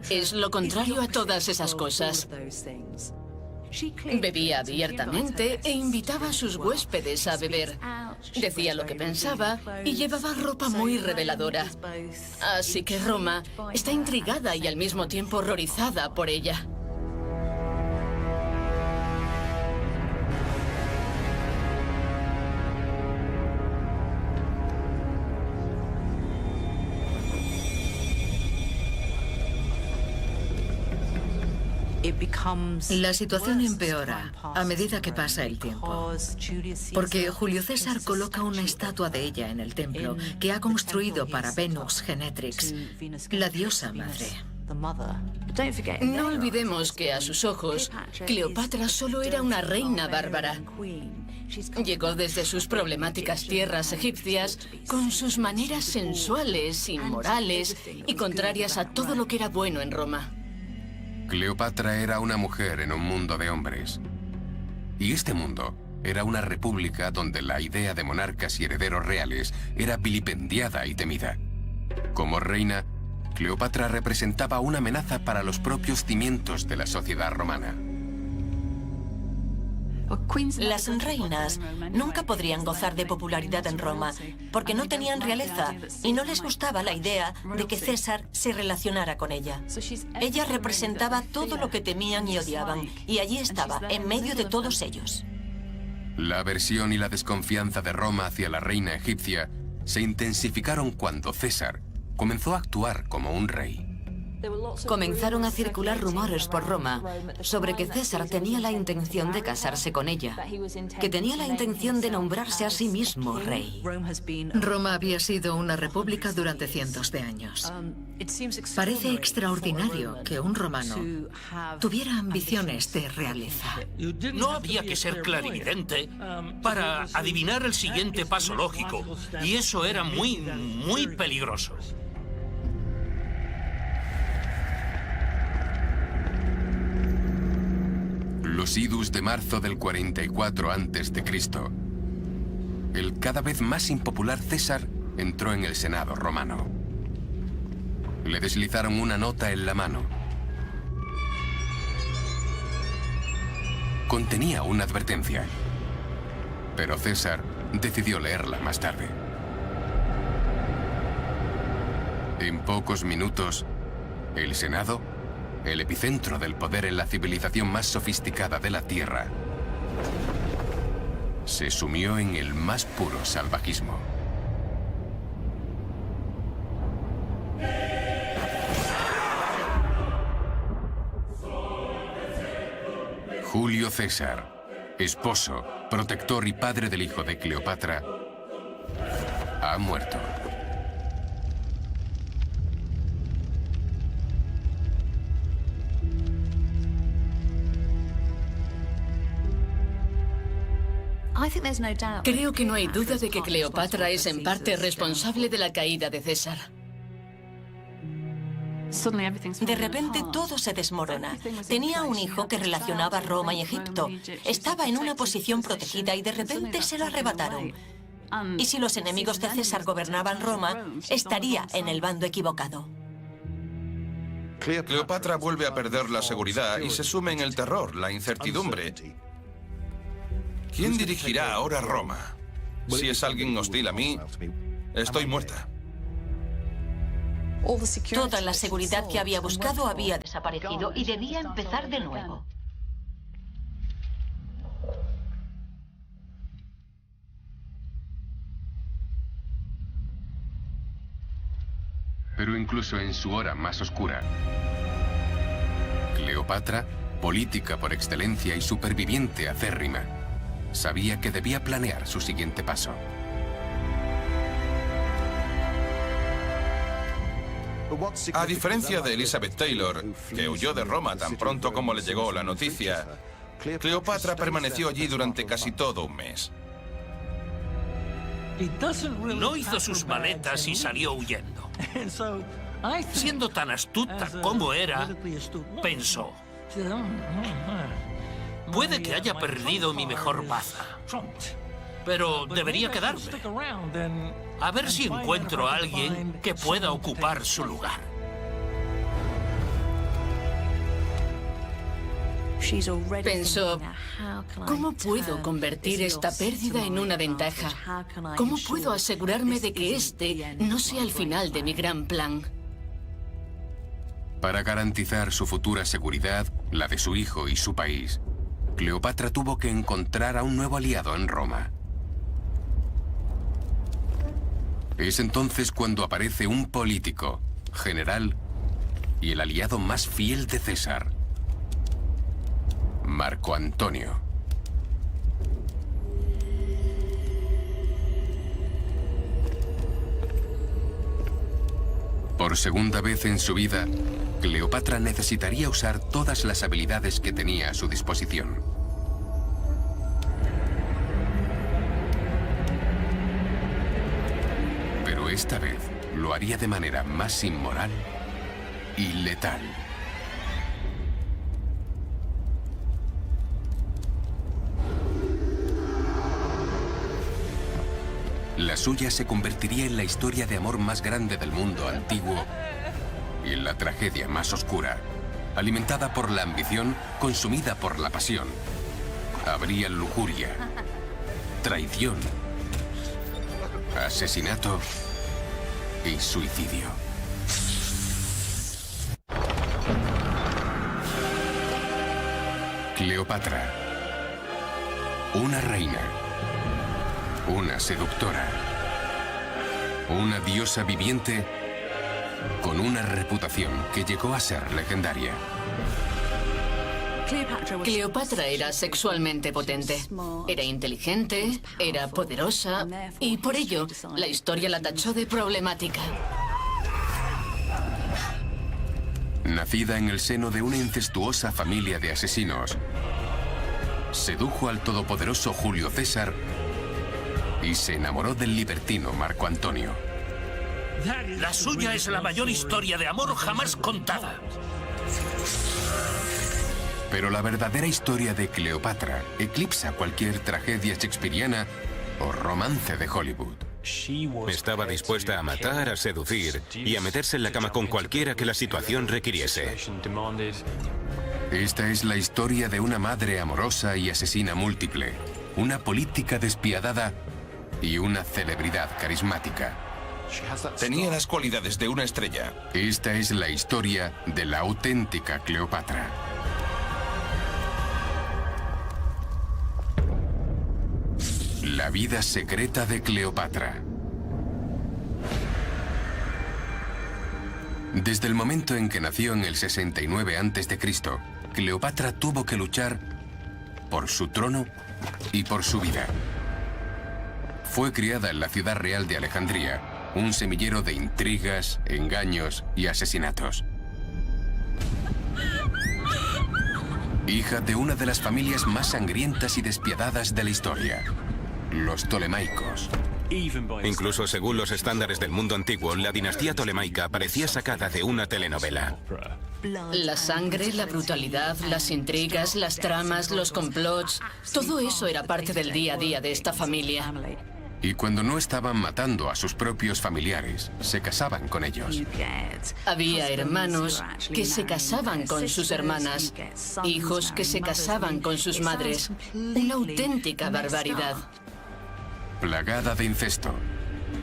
es lo contrario a todas esas cosas. Bebía abiertamente e invitaba a sus huéspedes a beber. Decía lo que pensaba y llevaba ropa muy reveladora. Así que Roma está intrigada y al mismo tiempo horrorizada por ella. La situación empeora a medida que pasa el tiempo, porque Julio César coloca una estatua de ella en el templo que ha construido para Venus Genetrix, la diosa madre. No olvidemos que a sus ojos, Cleopatra solo era una reina bárbara. Llegó desde sus problemáticas tierras egipcias con sus maneras sensuales, inmorales y contrarias a todo lo que era bueno en Roma. Cleopatra era una mujer en un mundo de hombres. Y este mundo era una república donde la idea de monarcas y herederos reales era vilipendiada y temida. Como reina, Cleopatra representaba una amenaza para los propios cimientos de la sociedad romana. Las reinas nunca podrían gozar de popularidad en Roma porque no tenían realeza y no les gustaba la idea de que César se relacionara con ella. Ella representaba todo lo que temían y odiaban y allí estaba, en medio de todos ellos. La aversión y la desconfianza de Roma hacia la reina egipcia se intensificaron cuando César comenzó a actuar como un rey. Comenzaron a circular rumores por Roma sobre que César tenía la intención de casarse con ella, que tenía la intención de nombrarse a sí mismo rey. Roma había sido una república durante cientos de años. Parece extraordinario que un romano tuviera ambiciones de realeza. No había que ser clarividente para adivinar el siguiente paso lógico, y eso era muy peligroso. los idus de marzo del 44 a.C., el cada vez más impopular César entró en el Senado romano. Le deslizaron una nota en la mano. Contenía una advertencia, pero César decidió leerla más tarde. En pocos minutos, el Senado, el epicentro del poder en la civilización más sofisticada de la Tierra, se sumió en el más puro salvajismo. Julio César, esposo, protector y padre del hijo de Cleopatra, ha muerto. Creo que no hay duda de que Cleopatra es en parte responsable de la caída de César. De repente todo se desmorona. Tenía un hijo que relacionaba Roma y Egipto. Estaba en una posición protegida y de repente se lo arrebataron. Y si los enemigos de César gobernaban Roma, estaría en el bando equivocado. Cleopatra vuelve a perder la seguridad y se sume en el terror, la incertidumbre. ¿Quién dirigirá ahora Roma? Si es alguien hostil a mí, estoy muerta. Toda la seguridad que había buscado había desaparecido y debía empezar de nuevo. Pero incluso en su hora más oscura, Cleopatra, política por excelencia y superviviente acérrima, sabía que debía planear su siguiente paso. A diferencia de Elizabeth Taylor, que huyó de Roma tan pronto como le llegó la noticia, Cleopatra permaneció allí durante casi todo un mes. No hizo sus maletas y salió huyendo. Siendo tan astuta como era, pensó: puede que haya perdido mi mejor baza, pero debería quedarme. A ver si encuentro a alguien que pueda ocupar su lugar. Pensó, ¿cómo puedo convertir esta pérdida en una ventaja? ¿Cómo puedo asegurarme de que este no sea el final de mi gran plan? Para garantizar su futura seguridad, la de su hijo y su país, Cleopatra tuvo que encontrar a un nuevo aliado en Roma. Es entonces cuando aparece un político, general y el aliado más fiel de César, Marco Antonio. Por segunda vez en su vida, Cleopatra necesitaría usar todas las habilidades que tenía a su disposición. Pero esta vez lo haría de manera más inmoral y letal. La suya se convertiría en la historia de amor más grande del mundo antiguo y en la tragedia más oscura, alimentada por la ambición, consumida por la pasión. Habría lujuria, traición, asesinato y suicidio. Cleopatra, una reina, una seductora, una diosa viviente con una reputación que llegó a ser legendaria. Cleopatra era sexualmente potente, era inteligente, era poderosa y por ello la historia la tachó de problemática. Nacida en el seno de una incestuosa familia de asesinos, sedujo al todopoderoso Julio César y se enamoró del libertino Marco Antonio. La suya es la mayor historia de amor jamás contada. Pero la verdadera historia de Cleopatra eclipsa cualquier tragedia shakespeariana o romance de Hollywood. Estaba dispuesta a matar, a seducir y a meterse en la cama con cualquiera que la situación requiriese. Esta es la historia de una madre amorosa y asesina múltiple, una política despiadada y una celebridad carismática. Tenía las cualidades de una estrella. Esta es la historia de la auténtica Cleopatra. La vida secreta de Cleopatra. Desde el momento en que nació en el 69 a.C., Cleopatra tuvo que luchar por su trono y por su vida. Fue criada en la ciudad real de Alejandría, un semillero de intrigas, engaños y asesinatos. Hija de una de las familias más sangrientas y despiadadas de la historia, los Ptolemaicos. Incluso según los estándares del mundo antiguo, la dinastía tolemaica parecía sacada de una telenovela. La sangre, la brutalidad, las intrigas, las tramas, los complots, todo eso era parte del día a día de esta familia. Y cuando no estaban matando a sus propios familiares, se casaban con ellos. Había hermanos que se casaban con sus hermanas, hijos que se casaban con sus madres. Una auténtica barbaridad. Plagada de incesto,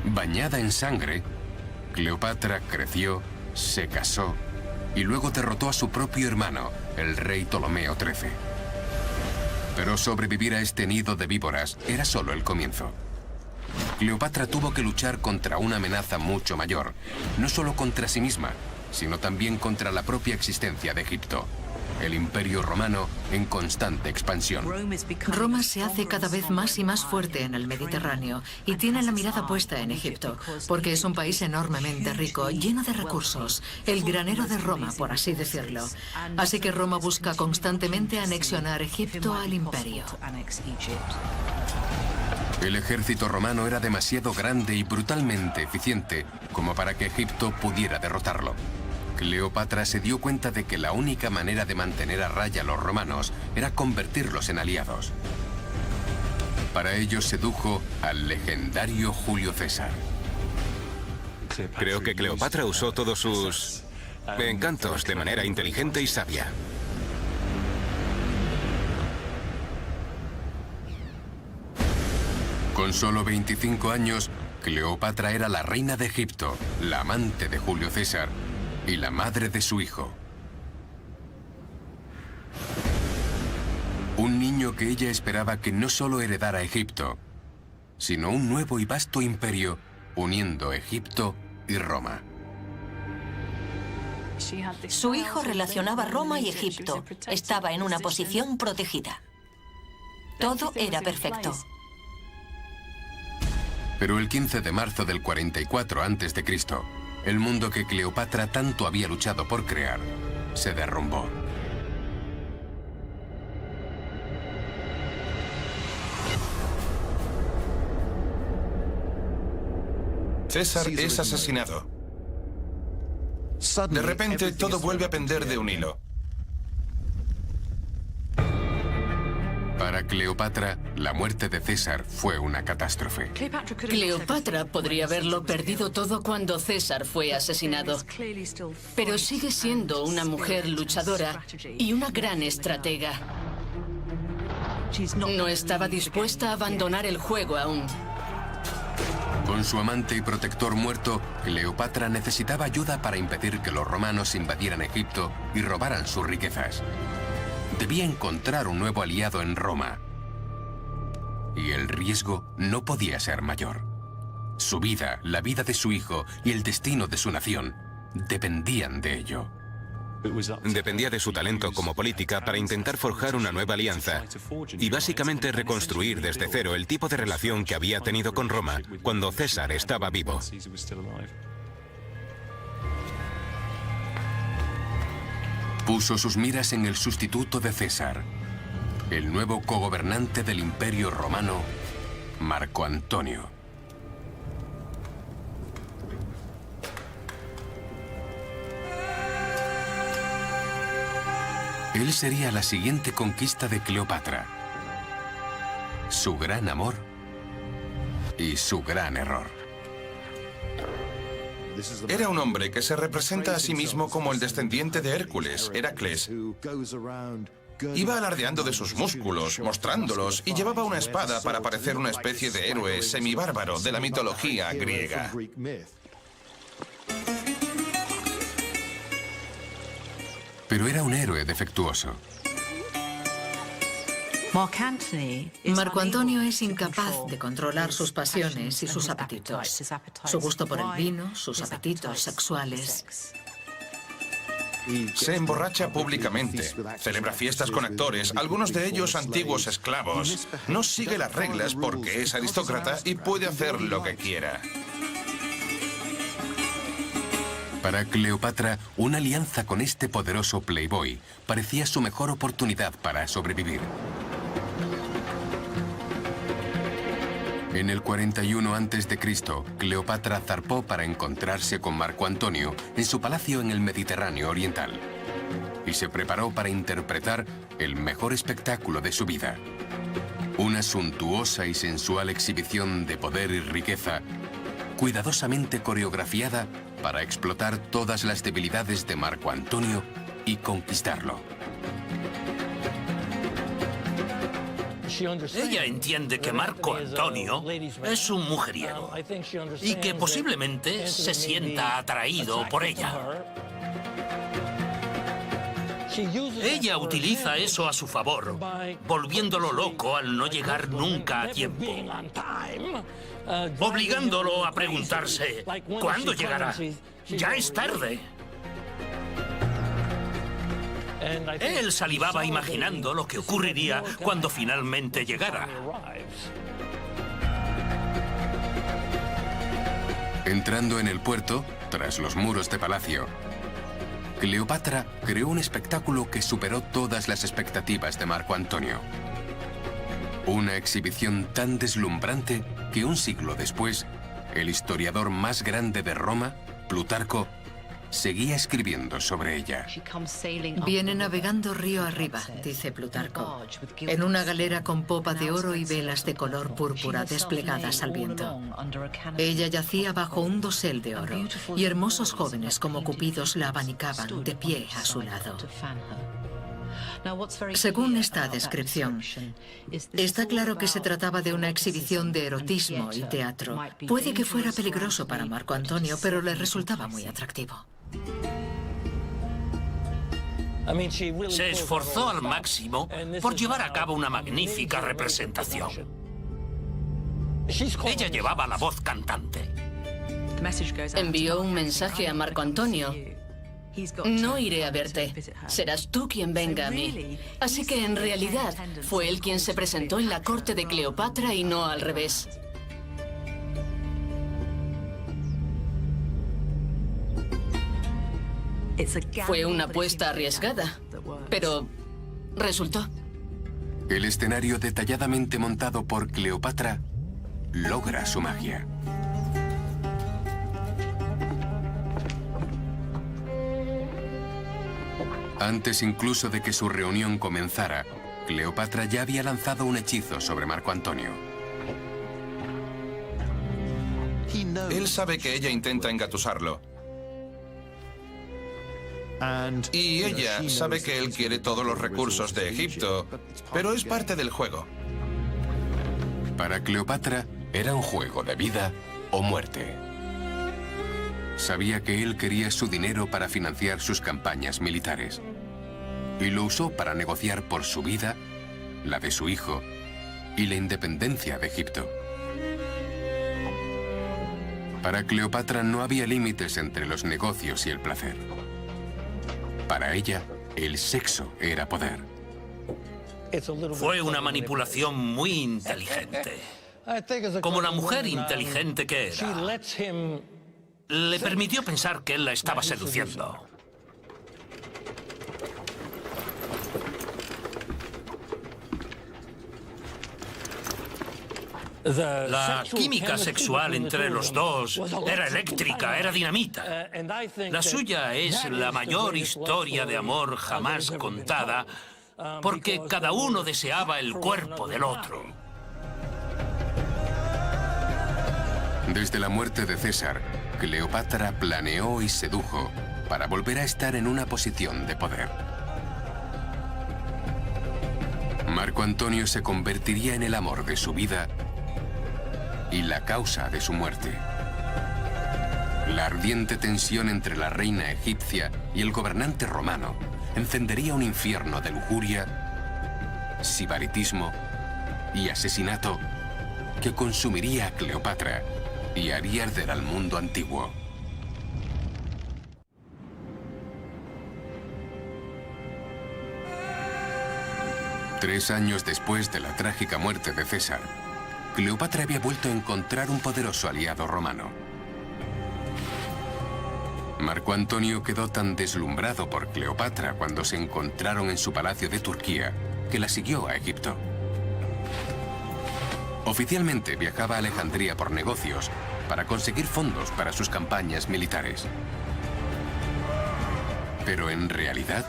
bañada en sangre, Cleopatra creció, se casó y luego derrotó a su propio hermano, el rey Ptolomeo XIII. Pero sobrevivir a este nido de víboras era solo el comienzo. Cleopatra tuvo que luchar contra una amenaza mucho mayor, no solo contra sí misma, sino también contra la propia existencia de Egipto, el Imperio Romano en constante expansión. Roma se hace cada vez más y más fuerte en el Mediterráneo y tiene la mirada puesta en Egipto, porque es un país enormemente rico, lleno de recursos, el granero de Roma, por así decirlo. Así que Roma busca constantemente anexionar Egipto al imperio. El ejército romano era demasiado grande y brutalmente eficiente como para que Egipto pudiera derrotarlo. Cleopatra se dio cuenta de que la única manera de mantener a raya a los romanos era convertirlos en aliados. Para ello sedujo al legendario Julio César. Creo que Cleopatra usó todos sus encantos de manera inteligente y sabia. Con solo 25 años, Cleopatra era la reina de Egipto, la amante de Julio César y la madre de su hijo. Un niño que ella esperaba que no solo heredara Egipto, sino un nuevo y vasto imperio uniendo Egipto y Roma. Su hijo relacionaba Roma y Egipto. Estaba en una posición protegida. Todo era perfecto. Pero el 15 de marzo del 44 a.C., el mundo que Cleopatra tanto había luchado por crear se derrumbó. César es asesinado. De repente, todo vuelve a pender de un hilo. Para Cleopatra, la muerte de César fue una catástrofe. Cleopatra podría haberlo perdido todo cuando César fue asesinado. Pero sigue siendo una mujer luchadora y una gran estratega. No estaba dispuesta a abandonar el juego aún. Con su amante y protector muerto, Cleopatra necesitaba ayuda para impedir que los romanos invadieran Egipto y robaran sus riquezas. Debía encontrar un nuevo aliado en Roma. Y el riesgo no podía ser mayor. Su vida, la vida de su hijo y el destino de su nación dependían de ello. Dependía de su talento como política para intentar forjar una nueva alianza y básicamente reconstruir desde cero el tipo de relación que había tenido con Roma cuando César estaba vivo. Puso sus miras en el sustituto de César, el nuevo cogobernante del Imperio Romano, Marco Antonio. Él sería la siguiente conquista de Cleopatra. Su gran amor y su gran error. Era un hombre que se representa a sí mismo como el descendiente de Hércules, Heracles. Iba alardeando de sus músculos, mostrándolos, y llevaba una espada para parecer una especie de héroe semibárbaro de la mitología griega. Pero era un héroe defectuoso. Marco Antonio es incapaz de controlar sus pasiones y sus apetitos. Su gusto por el vino, sus apetitos sexuales. Se emborracha públicamente, celebra fiestas con actores, algunos de ellos antiguos esclavos. No sigue las reglas porque es aristócrata y puede hacer lo que quiera. Para Cleopatra, una alianza con este poderoso playboy parecía su mejor oportunidad para sobrevivir. En el 41 a.C., Cleopatra zarpó para encontrarse con Marco Antonio en su palacio en el Mediterráneo oriental y se preparó para interpretar el mejor espectáculo de su vida. Una suntuosa y sensual exhibición de poder y riqueza, cuidadosamente coreografiada para explotar todas las debilidades de Marco Antonio y conquistarlo. Ella entiende que Marco Antonio es un mujeriego y que posiblemente se sienta atraído por ella. Ella utiliza eso a su favor, volviéndolo loco al no llegar nunca a tiempo, obligándolo a preguntarse, ¿cuándo llegará? Ya es tarde. Él salivaba imaginando lo que ocurriría cuando finalmente llegara. Entrando en el puerto, tras los muros de palacio, Cleopatra creó un espectáculo que superó todas las expectativas de Marco Antonio. Una exhibición tan deslumbrante que un siglo después, el historiador más grande de Roma, Plutarco, seguía escribiendo sobre ella. Viene navegando río arriba, dice Plutarco, en una galera con popa de oro y velas de color púrpura desplegadas al viento. Ella yacía bajo un dosel de oro y hermosos jóvenes como cupidos la abanicaban de pie a su lado. Según esta descripción, está claro que se trataba de una exhibición de erotismo y teatro. Puede que fuera peligroso para Marco Antonio, pero le resultaba muy atractivo. Se esforzó al máximo por llevar a cabo una magnífica representación. Ella llevaba la voz cantante. Envió un mensaje a Marco Antonio. No iré a verte. Serás tú quien venga a mí. Así que en realidad fue él quien se presentó en la corte de Cleopatra y no al revés. Fue una apuesta arriesgada, pero resultó. El escenario detalladamente montado por Cleopatra logra su magia. Antes incluso de que su reunión comenzara, Cleopatra ya había lanzado un hechizo sobre Marco Antonio. Él sabe que ella intenta engatusarlo. Y ella sabe que él quiere todos los recursos de Egipto, pero es parte del juego. Para Cleopatra era un juego de vida o muerte. Sabía que él quería su dinero para financiar sus campañas militares. Y lo usó para negociar por su vida, la de su hijo y la independencia de Egipto. Para Cleopatra no había límites entre los negocios y el placer. Para ella, el sexo era poder. Fue una manipulación muy inteligente. Como la mujer inteligente que era, le permitió pensar que él la estaba seduciendo. La química sexual entre los dos era eléctrica, era dinamita. La suya es la mayor historia de amor jamás contada, porque cada uno deseaba el cuerpo del otro. Desde la muerte de César, Cleopatra planeó y sedujo para volver a estar en una posición de poder. Marco Antonio se convertiría en el amor de su vida y la causa de su muerte. La ardiente tensión entre la reina egipcia y el gobernante romano encendería un infierno de lujuria, sibaritismo y asesinato que consumiría a Cleopatra y haría arder al mundo antiguo. Tres años después de la trágica muerte de César, Cleopatra había vuelto a encontrar un poderoso aliado romano. Marco Antonio quedó tan deslumbrado por Cleopatra cuando se encontraron en su palacio de Turquía que la siguió a Egipto. Oficialmente viajaba a Alejandría por negocios para conseguir fondos para sus campañas militares. Pero en realidad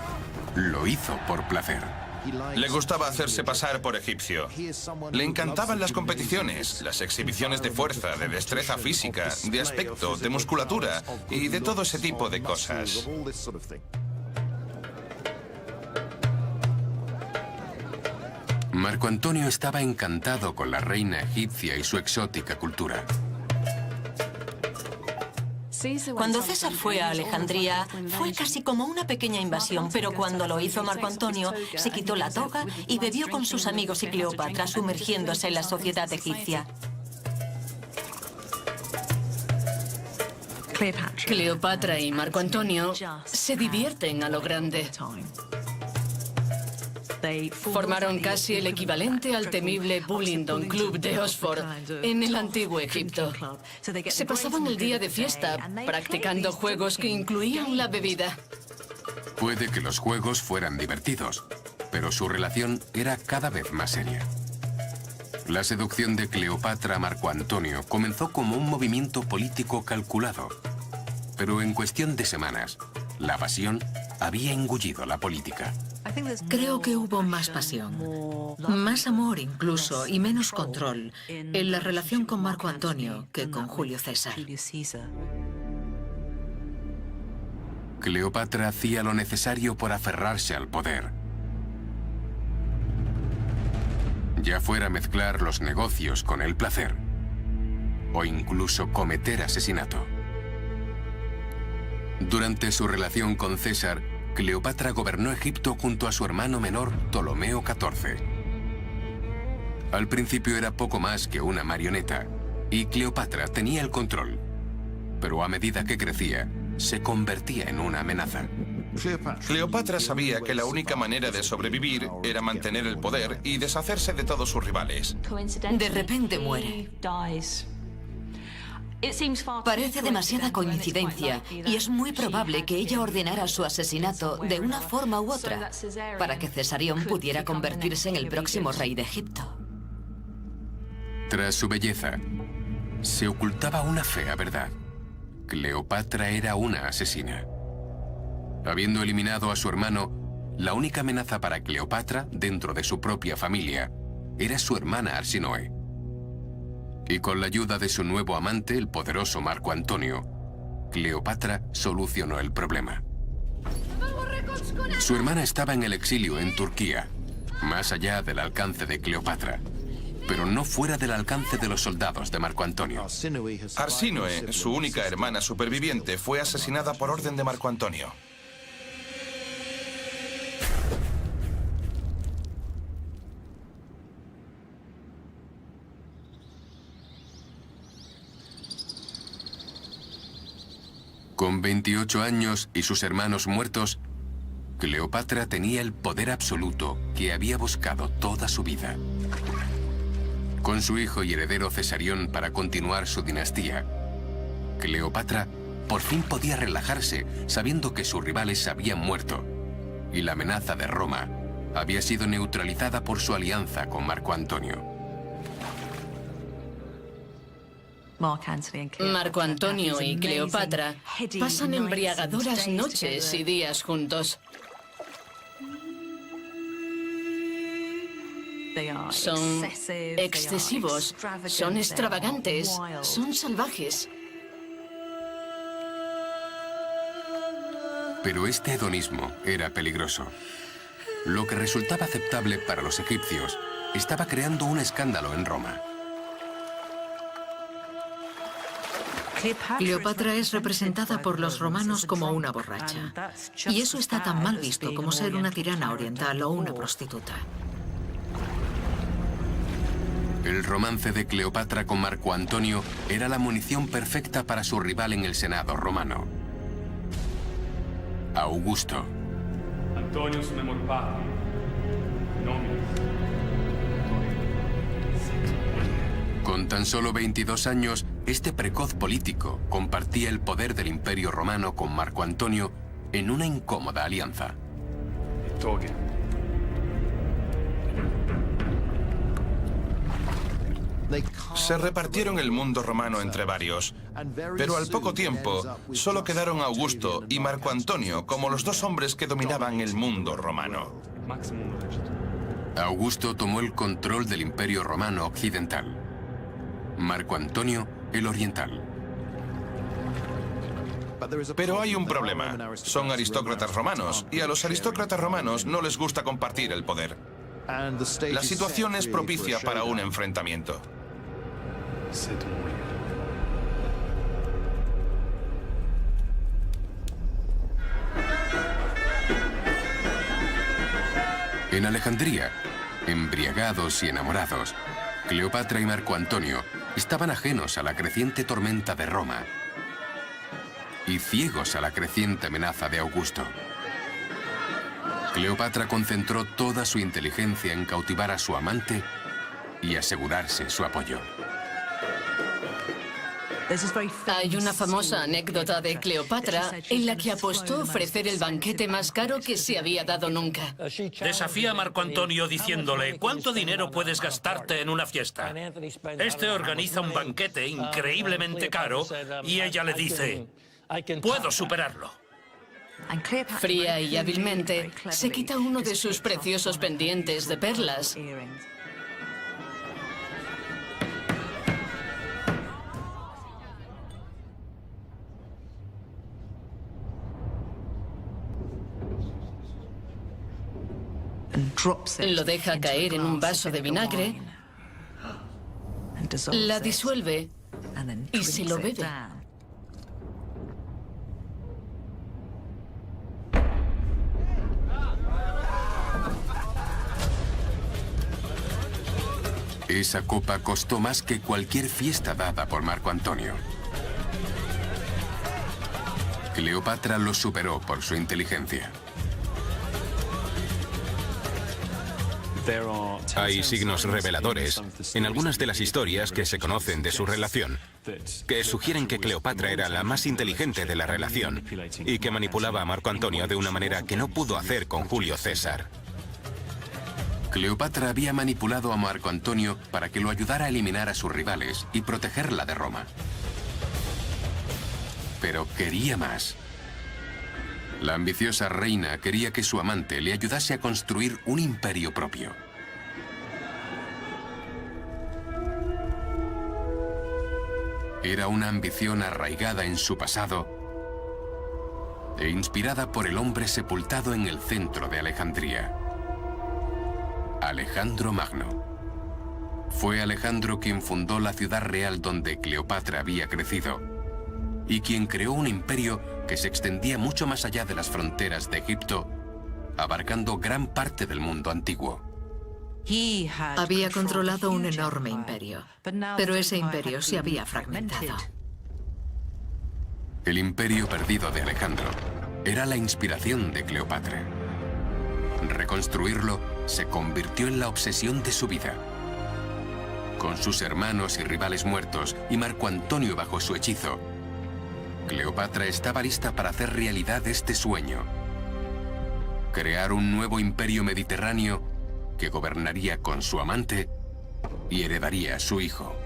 lo hizo por placer. Le gustaba hacerse pasar por egipcio. Le encantaban las competiciones, las exhibiciones de fuerza, de destreza física, de aspecto, de musculatura y de todo ese tipo de cosas. Marco Antonio estaba encantado con la reina egipcia y su exótica cultura. Cuando César fue a Alejandría, fue casi como una pequeña invasión, pero cuando lo hizo Marco Antonio, se quitó la toga y bebió con sus amigos y Cleopatra, sumergiéndose en la sociedad egipcia. Cleopatra y Marco Antonio se divierten a lo grande. Formaron casi el equivalente al temible Bullingdon Club de Oxford en el antiguo Egipto. Se pasaban el día de fiesta practicando juegos que incluían la bebida. Puede que los juegos fueran divertidos, pero su relación era cada vez más seria. La seducción de Cleopatra a Marco Antonio comenzó como un movimiento político calculado, pero en cuestión de semanas, la pasión había engullido la política. Creo que hubo más pasión, más amor incluso y menos control en la relación con Marco Antonio que con Julio César. Cleopatra hacía lo necesario por aferrarse al poder. Ya fuera mezclar los negocios con el placer, o incluso cometer asesinato. Durante su relación con César, Cleopatra gobernó Egipto junto a su hermano menor, Ptolomeo XIV. Al principio era poco más que una marioneta, y Cleopatra tenía el control. Pero a medida que crecía, se convertía en una amenaza. Cleopatra sabía que la única manera de sobrevivir era mantener el poder y deshacerse de todos sus rivales. De repente muere. Parece demasiada coincidencia y es muy probable que ella ordenara su asesinato de una forma u otra para que Cesarión pudiera convertirse en el próximo rey de Egipto. Tras su belleza, se ocultaba una fea verdad. Cleopatra era una asesina. Habiendo eliminado a su hermano, la única amenaza para Cleopatra dentro de su propia familia era su hermana Arsinoe. Y con la ayuda de su nuevo amante, el poderoso Marco Antonio, Cleopatra solucionó el problema. Su hermana estaba en el exilio en Turquía, más allá del alcance de Cleopatra, pero no fuera del alcance de los soldados de Marco Antonio. Arsinoe, su única hermana superviviente, fue asesinada por orden de Marco Antonio. Con 28 años y sus hermanos muertos, Cleopatra tenía el poder absoluto que había buscado toda su vida. Con su hijo y heredero Cesarión para continuar su dinastía, Cleopatra por fin podía relajarse sabiendo que sus rivales habían muerto y la amenaza de Roma había sido neutralizada por su alianza con Marco Antonio. Marco Antonio y Cleopatra pasan embriagadoras noches y días juntos. Son excesivos, son extravagantes, son salvajes. Pero este hedonismo era peligroso. Lo que resultaba aceptable para los egipcios estaba creando un escándalo en Roma. Cleopatra es representada por los romanos como una borracha. Y eso está tan mal visto como ser una tirana oriental o una prostituta. El romance de Cleopatra con Marco Antonio era la munición perfecta para su rival en el Senado romano, Augusto. Con tan solo 22 años, este precoz político compartía el poder del Imperio Romano con Marco Antonio en una incómoda alianza. Se repartieron el mundo romano entre varios, pero al poco tiempo solo quedaron Augusto y Marco Antonio como los dos hombres que dominaban el mundo romano. Augusto tomó el control del Imperio Romano Occidental, Marco Antonio el Oriental. Pero hay un problema. Son aristócratas romanos, y a los aristócratas romanos no les gusta compartir el poder. La situación es propicia para un enfrentamiento. En Alejandría, embriagados y enamorados, Cleopatra y Marco Antonio estaban ajenos a la creciente tormenta de Roma y ciegos a la creciente amenaza de Augusto. Cleopatra concentró toda su inteligencia en cautivar a su amante y asegurarse su apoyo. Hay una famosa anécdota de Cleopatra en la que apostó a ofrecer el banquete más caro que se había dado nunca. Desafía a Marco Antonio diciéndole: ¿cuánto dinero puedes gastarte en una fiesta? Este organiza un banquete increíblemente caro y ella le dice: puedo superarlo. Fría y hábilmente, se quita uno de sus preciosos pendientes de perlas. Lo deja caer en un vaso de vinagre, la disuelve y se lo bebe. Esa copa costó más que cualquier fiesta dada por Marco Antonio. Cleopatra lo superó por su inteligencia. Hay signos reveladores en algunas de las historias que se conocen de su relación, que sugieren que Cleopatra era la más inteligente de la relación y que manipulaba a Marco Antonio de una manera que no pudo hacer con Julio César. Cleopatra había manipulado a Marco Antonio para que lo ayudara a eliminar a sus rivales y protegerla de Roma. Pero quería más. La ambiciosa reina quería que su amante le ayudase a construir un imperio propio. Era una ambición arraigada en su pasado e inspirada por el hombre sepultado en el centro de Alejandría, Alejandro Magno. Fue Alejandro quien fundó la ciudad real donde Cleopatra había crecido y quien creó un imperio que se extendía mucho más allá de las fronteras de Egipto, abarcando gran parte del mundo antiguo. Había controlado un enorme imperio, pero ese imperio se había fragmentado. El imperio perdido de Alejandro era la inspiración de Cleopatra. Reconstruirlo se convirtió en la obsesión de su vida. Con sus hermanos y rivales muertos y Marco Antonio bajo su hechizo, Cleopatra estaba lista para hacer realidad este sueño. Crear un nuevo imperio mediterráneo que gobernaría con su amante y heredaría a su hijo.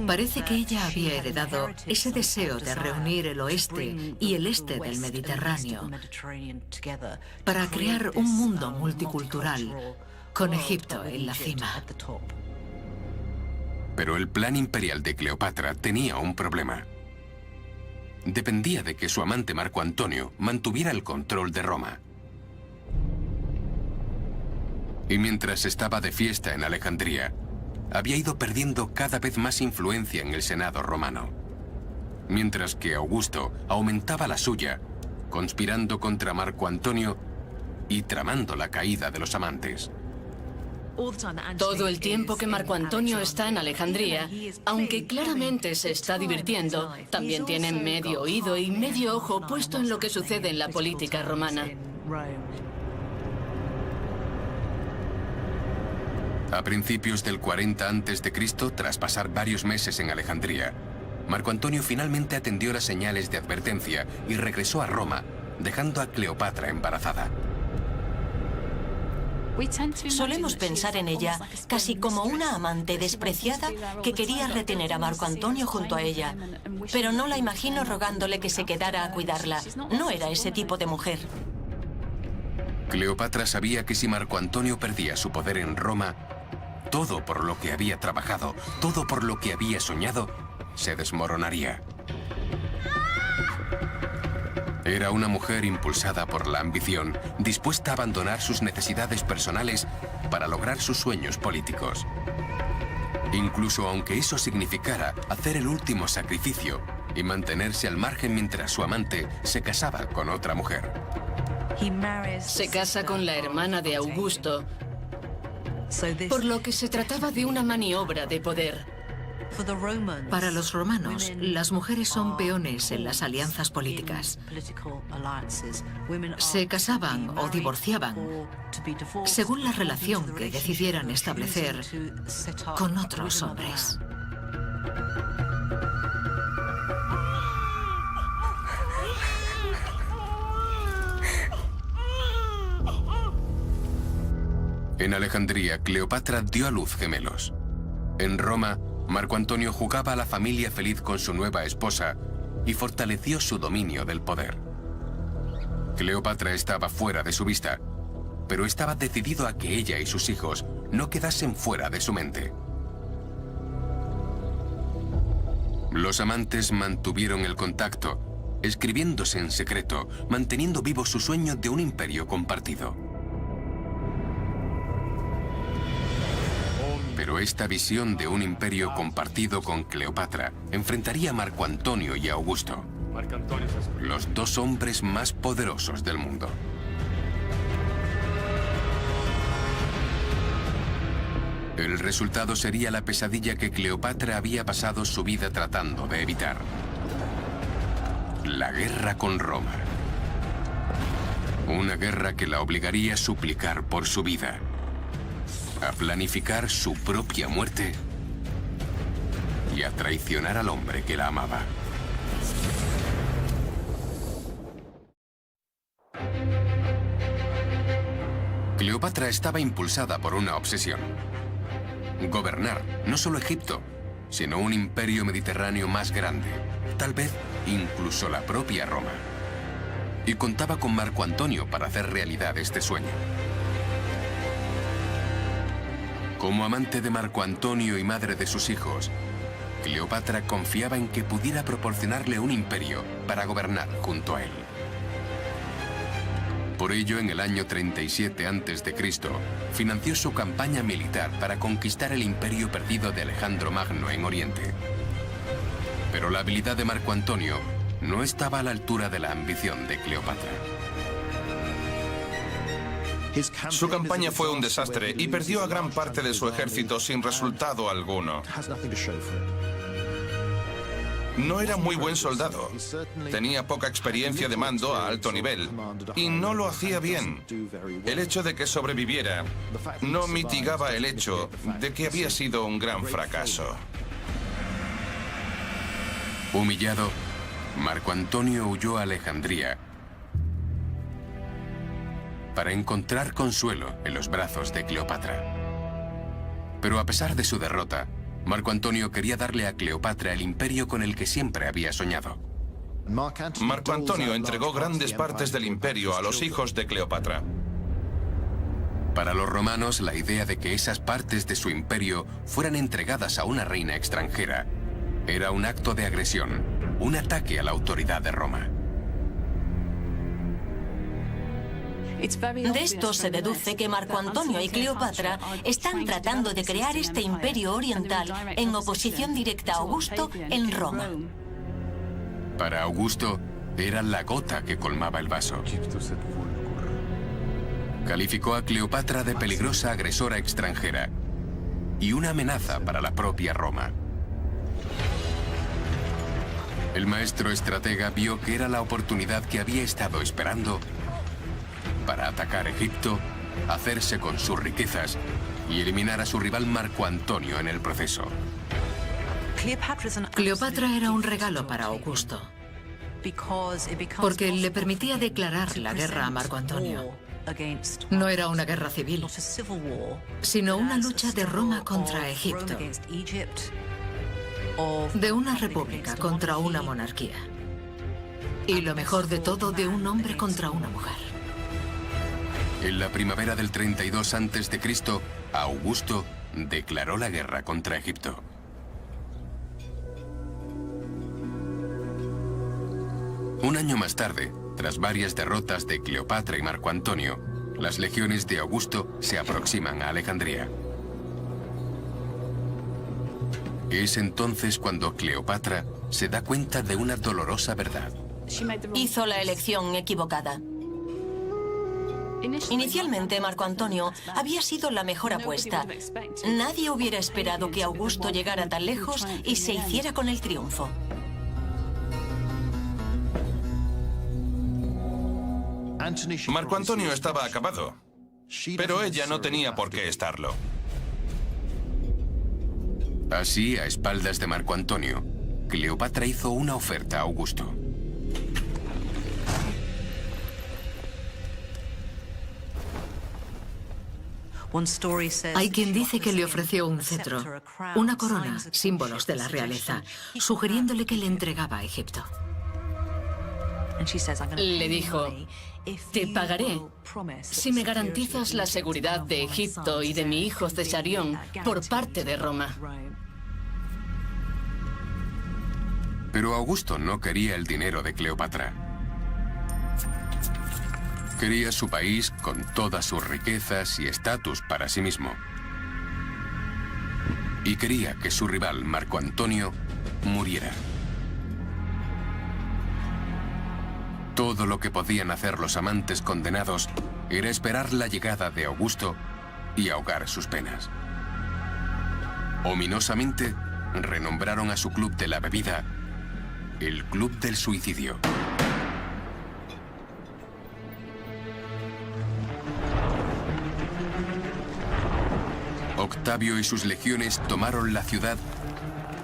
Parece que ella había heredado ese deseo de reunir el oeste y el este del Mediterráneo para crear un mundo multicultural, con Egipto en la cima. Pero el plan imperial de Cleopatra tenía un problema. Dependía de que su amante Marco Antonio mantuviera el control de Roma. Y mientras estaba de fiesta en Alejandría, había ido perdiendo cada vez más influencia en el Senado romano. Mientras que Augusto aumentaba la suya, conspirando contra Marco Antonio y tramando la caída de los amantes. Todo el tiempo que Marco Antonio está en Alejandría, aunque claramente se está divirtiendo, también tiene medio oído y medio ojo puesto en lo que sucede en la política romana. A principios del 40 a.C., tras pasar varios meses en Alejandría, Marco Antonio finalmente atendió las señales de advertencia y regresó a Roma, dejando a Cleopatra embarazada. Solemos pensar en ella casi como una amante despreciada que quería retener a Marco Antonio junto a ella. Pero no la imagino rogándole que se quedara a cuidarla. No era ese tipo de mujer. Cleopatra sabía que si Marco Antonio perdía su poder en Roma, todo por lo que había trabajado, todo por lo que había soñado, se desmoronaría. Era una mujer impulsada por la ambición, dispuesta a abandonar sus necesidades personales para lograr sus sueños políticos. Incluso aunque eso significara hacer el último sacrificio y mantenerse al margen mientras su amante se casaba con otra mujer. Se casa con la hermana de Augusto, por lo que se trataba de una maniobra de poder. Para los romanos, las mujeres son peones en las alianzas políticas. Se casaban o divorciaban según la relación que decidieran establecer con otros hombres. En Alejandría, Cleopatra dio a luz gemelos. En Roma, Marco Antonio jugaba a la familia feliz con su nueva esposa y fortaleció su dominio del poder. Cleopatra estaba fuera de su vista, pero estaba decidido a que ella y sus hijos no quedasen fuera de su mente. Los amantes mantuvieron el contacto, escribiéndose en secreto, manteniendo vivo su sueño de un imperio compartido. Pero esta visión de un imperio compartido con Cleopatra enfrentaría a Marco Antonio y a Augusto, los dos hombres más poderosos del mundo. El resultado sería la pesadilla que Cleopatra había pasado su vida tratando de evitar: la guerra con Roma. Una guerra que la obligaría a suplicar por su vida, a planificar su propia muerte y a traicionar al hombre que la amaba. Cleopatra estaba impulsada por una obsesión: gobernar no solo Egipto, sino un imperio mediterráneo más grande, tal vez incluso la propia Roma. Y contaba con Marco Antonio para hacer realidad este sueño. Como amante de Marco Antonio y madre de sus hijos, Cleopatra confiaba en que pudiera proporcionarle un imperio para gobernar junto a él. Por ello, en el año 37 a.C., financió su campaña militar para conquistar el imperio perdido de Alejandro Magno en Oriente. Pero la habilidad de Marco Antonio no estaba a la altura de la ambición de Cleopatra. Su campaña fue un desastre y perdió a gran parte de su ejército sin resultado alguno. No era muy buen soldado. Tenía poca experiencia de mando a alto nivel y no lo hacía bien. El hecho de que sobreviviera no mitigaba el hecho de que había sido un gran fracaso. Humillado, Marco Antonio huyó a Alejandría para encontrar consuelo en los brazos de Cleopatra. Pero a pesar de su derrota, Marco Antonio quería darle a Cleopatra el imperio con el que siempre había soñado. Marco Antonio entregó grandes partes del imperio a los hijos de Cleopatra. Para los romanos, la idea de que esas partes de su imperio fueran entregadas a una reina extranjera era un acto de agresión, un ataque a la autoridad de Roma. De esto se deduce que Marco Antonio y Cleopatra están tratando de crear este imperio oriental en oposición directa a Augusto en Roma. Para Augusto, era la gota que colmaba el vaso. Calificó a Cleopatra de peligrosa agresora extranjera y una amenaza para la propia Roma. El maestro estratega vio que era la oportunidad que había estado esperando para atacar Egipto, hacerse con sus riquezas y eliminar a su rival Marco Antonio en el proceso. Cleopatra era un regalo para Augusto, porque le permitía declarar la guerra a Marco Antonio. No era una guerra civil, sino una lucha de Roma contra Egipto, de una república contra una monarquía, y lo mejor de todo, de un hombre contra una mujer. En la primavera del 32 a.C., Augusto declaró la guerra contra Egipto. Un año más tarde, tras varias derrotas de Cleopatra y Marco Antonio, las legiones de Augusto se aproximan a Alejandría. Es entonces cuando Cleopatra se da cuenta de una dolorosa verdad. Hizo la elección equivocada. Inicialmente, Marco Antonio había sido la mejor apuesta. Nadie hubiera esperado que Augusto llegara tan lejos y se hiciera con el triunfo. Marco Antonio estaba acabado, pero ella no tenía por qué estarlo. Así, a espaldas de Marco Antonio, Cleopatra hizo una oferta a Augusto. Hay quien dice que le ofreció un cetro, una corona, símbolos de la realeza, sugiriéndole que le entregaba a Egipto. Le dijo: te pagaré si me garantizas la seguridad de Egipto y de mi hijo Cesarión por parte de Roma. Pero Augusto no quería el dinero de Cleopatra. Quería su país con todas sus riquezas y estatus para sí mismo. Y quería que su rival, Marco Antonio, muriera. Todo lo que podían hacer los amantes condenados era esperar la llegada de Augusto y ahogar sus penas. Ominosamente, renombraron a su club de la bebida el Club del Suicidio. Octavio y sus legiones tomaron la ciudad,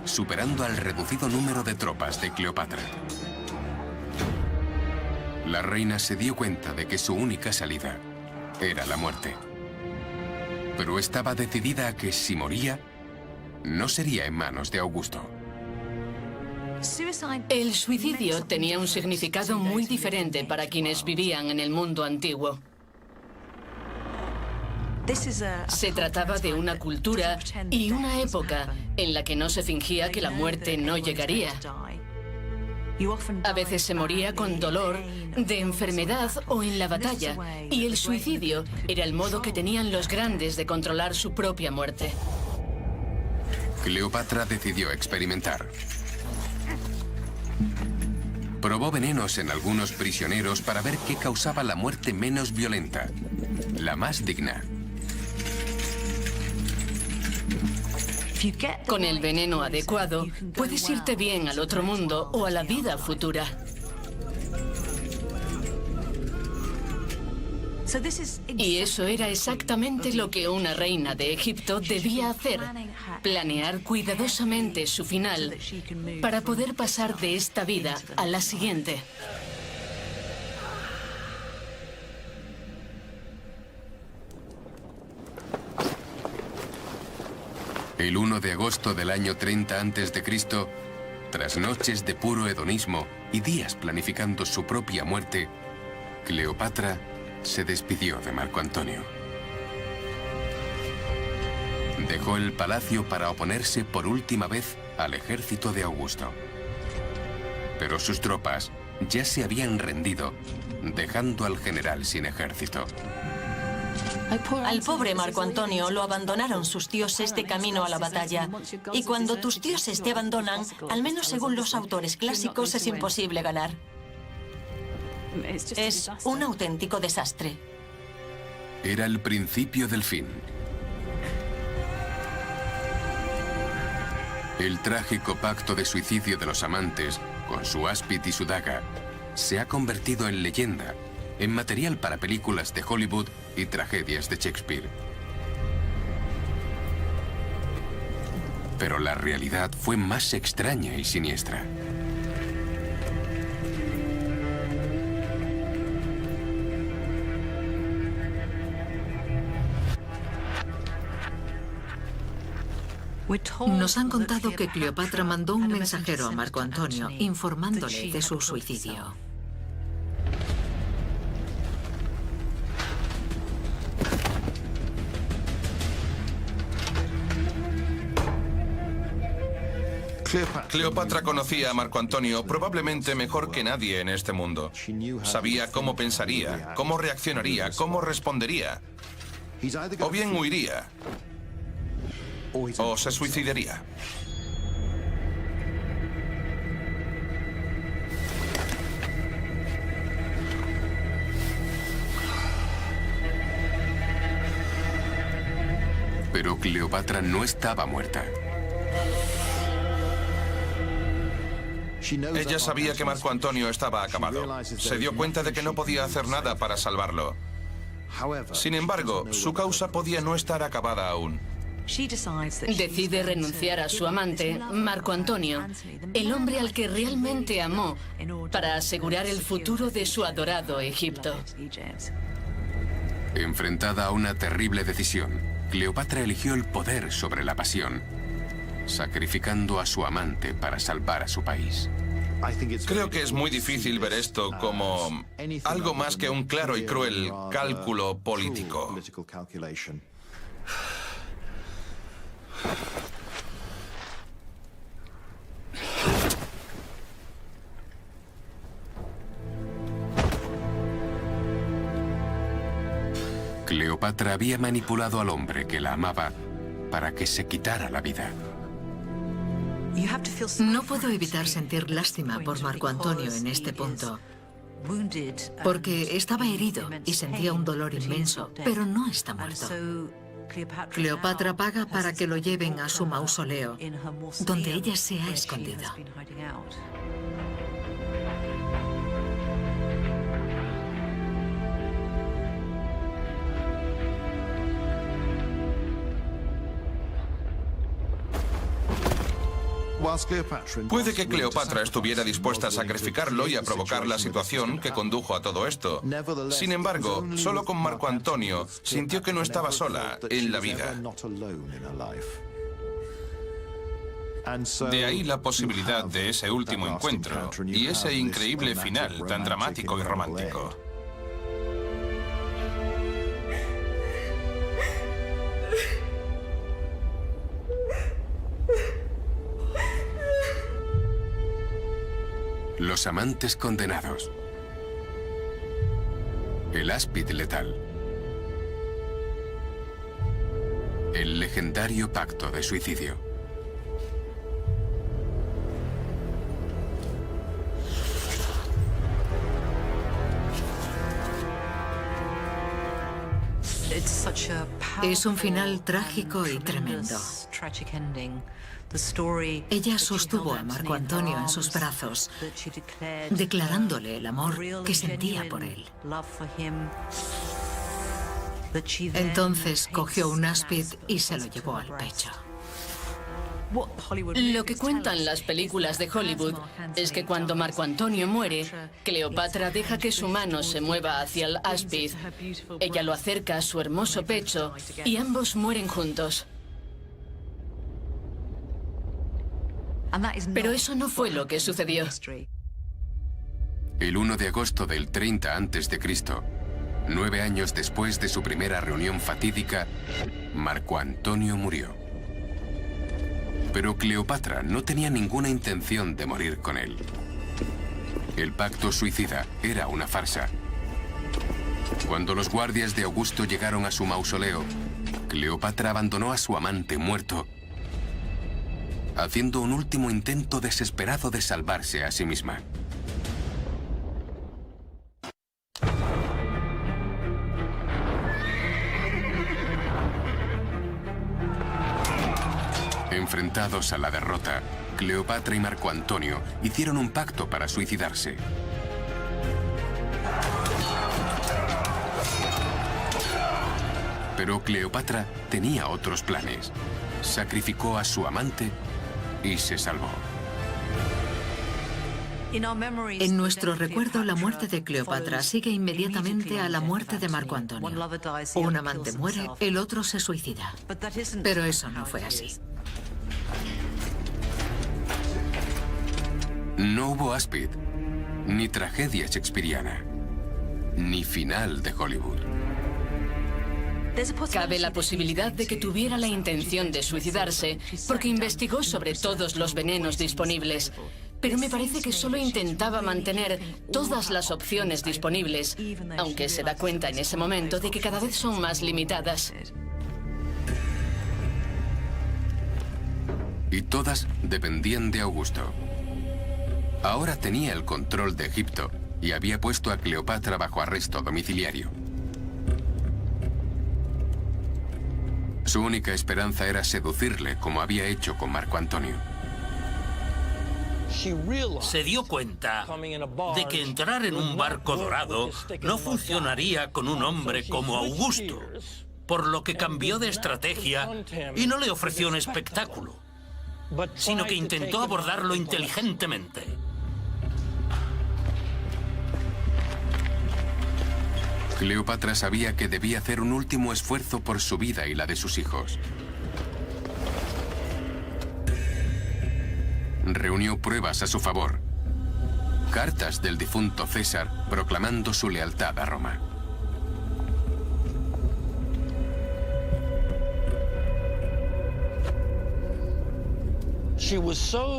superando al reducido número de tropas de Cleopatra. La reina se dio cuenta de que su única salida era la muerte. Pero estaba decidida a que si moría, no sería en manos de Augusto. El suicidio tenía un significado muy diferente para quienes vivían en el mundo antiguo. Se trataba de una cultura y una época en la que no se fingía que la muerte no llegaría. A veces se moría con dolor, de enfermedad o en la batalla, y el suicidio era el modo que tenían los grandes de controlar su propia muerte. Cleopatra decidió experimentar. Probó venenos en algunos prisioneros para ver qué causaba la muerte menos violenta, la más digna. Con el veneno adecuado, puedes irte bien al otro mundo o a la vida futura. Y eso era exactamente lo que una reina de Egipto debía hacer: planear cuidadosamente su final para poder pasar de esta vida a la siguiente. El 1 de agosto del año 30 a.C., tras noches de puro hedonismo y días planificando su propia muerte, Cleopatra se despidió de Marco Antonio. Dejó el palacio para oponerse por última vez al ejército de Augusto. Pero sus tropas ya se habían rendido, dejando al general sin ejército. Al pobre Marco Antonio lo abandonaron sus dioses de camino a la batalla. Y cuando tus dioses te abandonan, al menos según los autores clásicos, es imposible ganar. Es un auténtico desastre. Era el principio del fin. El trágico pacto de suicidio de los amantes, con su áspid y su daga, se ha convertido en leyenda, en material para películas de Hollywood y tragedias de Shakespeare. Pero la realidad fue más extraña y siniestra. Nos han contado que Cleopatra mandó un mensajero a Marco Antonio informándole de su suicidio. Cleopatra conocía a Marco Antonio probablemente mejor que nadie en este mundo. Sabía cómo pensaría, cómo reaccionaría, cómo respondería. O bien huiría, o se suicidaría. Pero Cleopatra no estaba muerta. Ella sabía que Marco Antonio estaba acabado. Se dio cuenta de que no podía hacer nada para salvarlo. Sin embargo, su causa podía no estar acabada aún. Decide renunciar a su amante, Marco Antonio, el hombre al que realmente amó, para asegurar el futuro de su adorado Egipto. Enfrentada a una terrible decisión, Cleopatra eligió el poder sobre la pasión, sacrificando a su amante para salvar a su país. Creo que es muy difícil ver esto como algo más que un claro y cruel cálculo político. Cleopatra había manipulado al hombre que la amaba para que se quitara la vida. No puedo evitar sentir lástima por Marco Antonio en este punto, porque estaba herido y sentía un dolor inmenso, pero no está muerto. Cleopatra paga para que lo lleven a su mausoleo, donde ella se ha escondido. Puede que Cleopatra estuviera dispuesta a sacrificarlo y a provocar la situación que condujo a todo esto. Sin embargo, solo con Marco Antonio sintió que no estaba sola en la vida. De ahí la posibilidad de ese último encuentro y ese increíble final tan dramático y romántico. Los amantes condenados. El áspid letal. El legendario pacto de suicidio. Es un final trágico y tremendo. Ella sostuvo a Marco Antonio en sus brazos, declarándole el amor que sentía por él. Entonces cogió un áspid y se lo llevó al pecho. Lo que cuentan las películas de Hollywood es que cuando Marco Antonio muere, Cleopatra deja que su mano se mueva hacia el áspid. Ella lo acerca a su hermoso pecho y ambos mueren juntos. Pero eso no fue lo que sucedió. El 1 de agosto del 30 a.C., 9 años después de su primera reunión fatídica, Marco Antonio murió. Pero Cleopatra no tenía ninguna intención de morir con él. El pacto suicida era una farsa. Cuando los guardias de Augusto llegaron a su mausoleo, Cleopatra abandonó a su amante muerto, haciendo un último intento desesperado de salvarse a sí misma. Enfrentados a la derrota, Cleopatra y Marco Antonio hicieron un pacto para suicidarse. Pero Cleopatra tenía otros planes. Sacrificó a su amante y se salvó. En nuestro recuerdo, la muerte de Cleopatra sigue inmediatamente a la muerte de Marco Antonio. Un amante muere, el otro se suicida. Pero eso no fue así. No hubo áspid, ni tragedia shakespeariana, ni final de Hollywood. Cabe la posibilidad de que tuviera la intención de suicidarse porque investigó sobre todos los venenos disponibles. Pero me parece que solo intentaba mantener todas las opciones disponibles, aunque se da cuenta en ese momento de que cada vez son más limitadas. Y todas dependían de Augusto. Ahora tenía el control de Egipto y había puesto a Cleopatra bajo arresto domiciliario. Su única esperanza era seducirle, como había hecho con Marco Antonio. Se dio cuenta de que entrar en un barco dorado no funcionaría con un hombre como Augusto, por lo que cambió de estrategia y no le ofreció un espectáculo, sino que intentó abordarlo inteligentemente. Cleopatra sabía que debía hacer un último esfuerzo por su vida y la de sus hijos. Reunió pruebas a su favor. Cartas del difunto César proclamando su lealtad a Roma.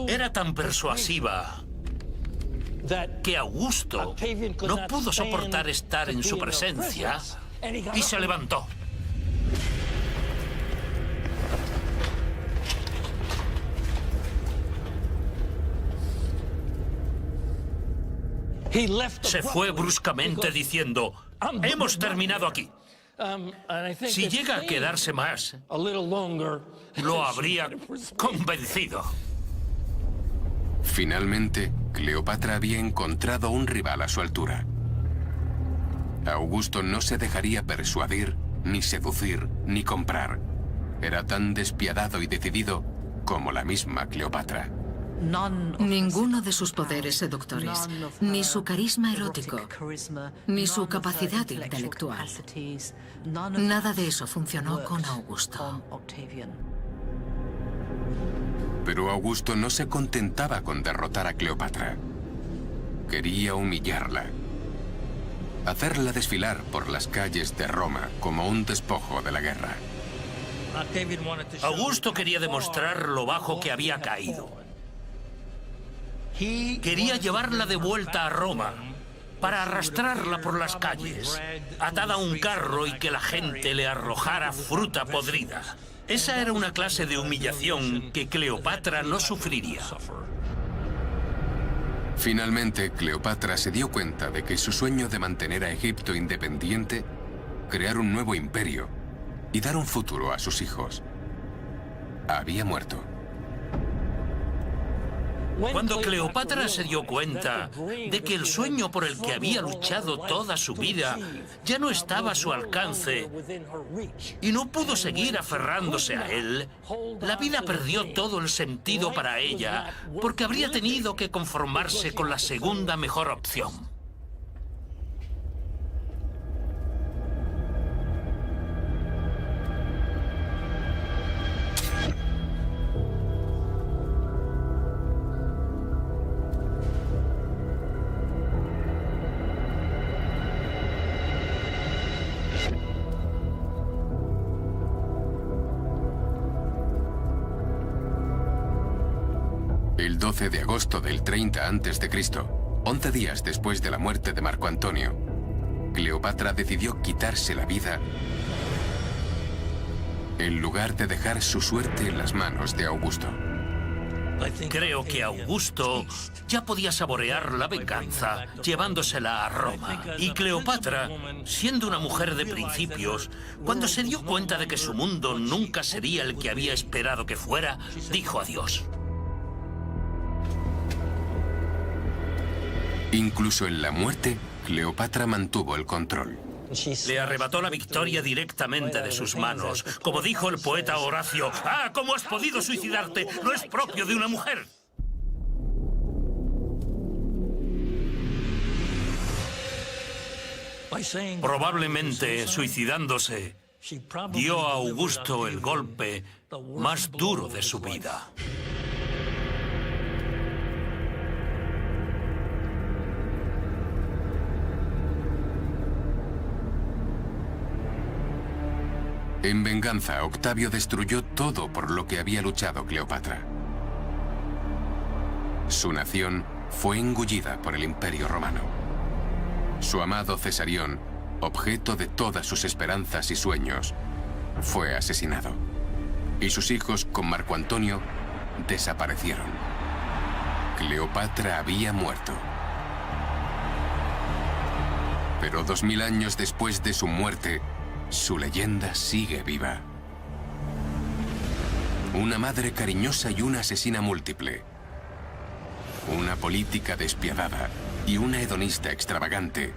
Era tan persuasiva que Augusto no pudo soportar estar en su presencia y se levantó. Se fue bruscamente diciendo: hemos terminado aquí. Si llega a quedarse más, lo habría convencido. Finalmente, Cleopatra había encontrado un rival a su altura. Augusto no se dejaría persuadir, ni seducir, ni comprar. Era tan despiadado y decidido como la misma Cleopatra. Ninguno de sus poderes seductores, ni su carisma erótico, ni su capacidad intelectual. Nada de eso funcionó con Augusto. Pero Augusto no se contentaba con derrotar a Cleopatra. Quería humillarla. Hacerla desfilar por las calles de Roma como un despojo de la guerra. Augusto quería demostrar lo bajo que había caído. Quería llevarla de vuelta a Roma para arrastrarla por las calles, atada a un carro y que la gente le arrojara fruta podrida. Esa era una clase de humillación que Cleopatra no sufriría. Finalmente, Cleopatra se dio cuenta de que su sueño de mantener a Egipto independiente, crear un nuevo imperio y dar un futuro a sus hijos, había muerto. Cuando Cleopatra se dio cuenta de que el sueño por el que había luchado toda su vida ya no estaba a su alcance y no pudo seguir aferrándose a él, la vida perdió todo el sentido para ella porque habría tenido que conformarse con la segunda mejor opción. El 12 de agosto del 30 a.C., 11 días después de la muerte de Marco Antonio, Cleopatra decidió quitarse la vida en lugar de dejar su suerte en las manos de Augusto. Creo que Augusto ya podía saborear la venganza llevándosela a Roma. Y Cleopatra, siendo una mujer de principios, cuando se dio cuenta de que su mundo nunca sería el que había esperado que fuera, dijo adiós. Incluso en la muerte, Cleopatra mantuvo el control. Le arrebató la victoria directamente de sus manos. Como dijo el poeta Horacio, ¡ah, cómo has podido suicidarte! No es propio de una mujer. Probablemente, suicidándose, dio a Augusto el golpe más duro de su vida. En venganza, Octavio destruyó todo por lo que había luchado Cleopatra. Su nación fue engullida por el Imperio Romano. Su amado Cesarión, objeto de todas sus esperanzas y sueños, fue asesinado. Y sus hijos, con Marco Antonio, desaparecieron. Cleopatra había muerto. Pero 2000 años después de su muerte, su leyenda sigue viva. Una madre cariñosa y una asesina múltiple. Una política despiadada y una hedonista extravagante.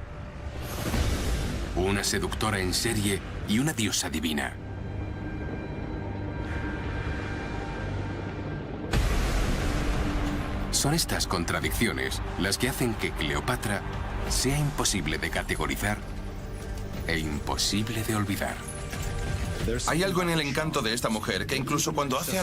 Una seductora en serie y una diosa divina. Son estas contradicciones las que hacen que Cleopatra sea imposible de categorizar e imposible de olvidar. Hay algo en el encanto de esta mujer que incluso cuando hace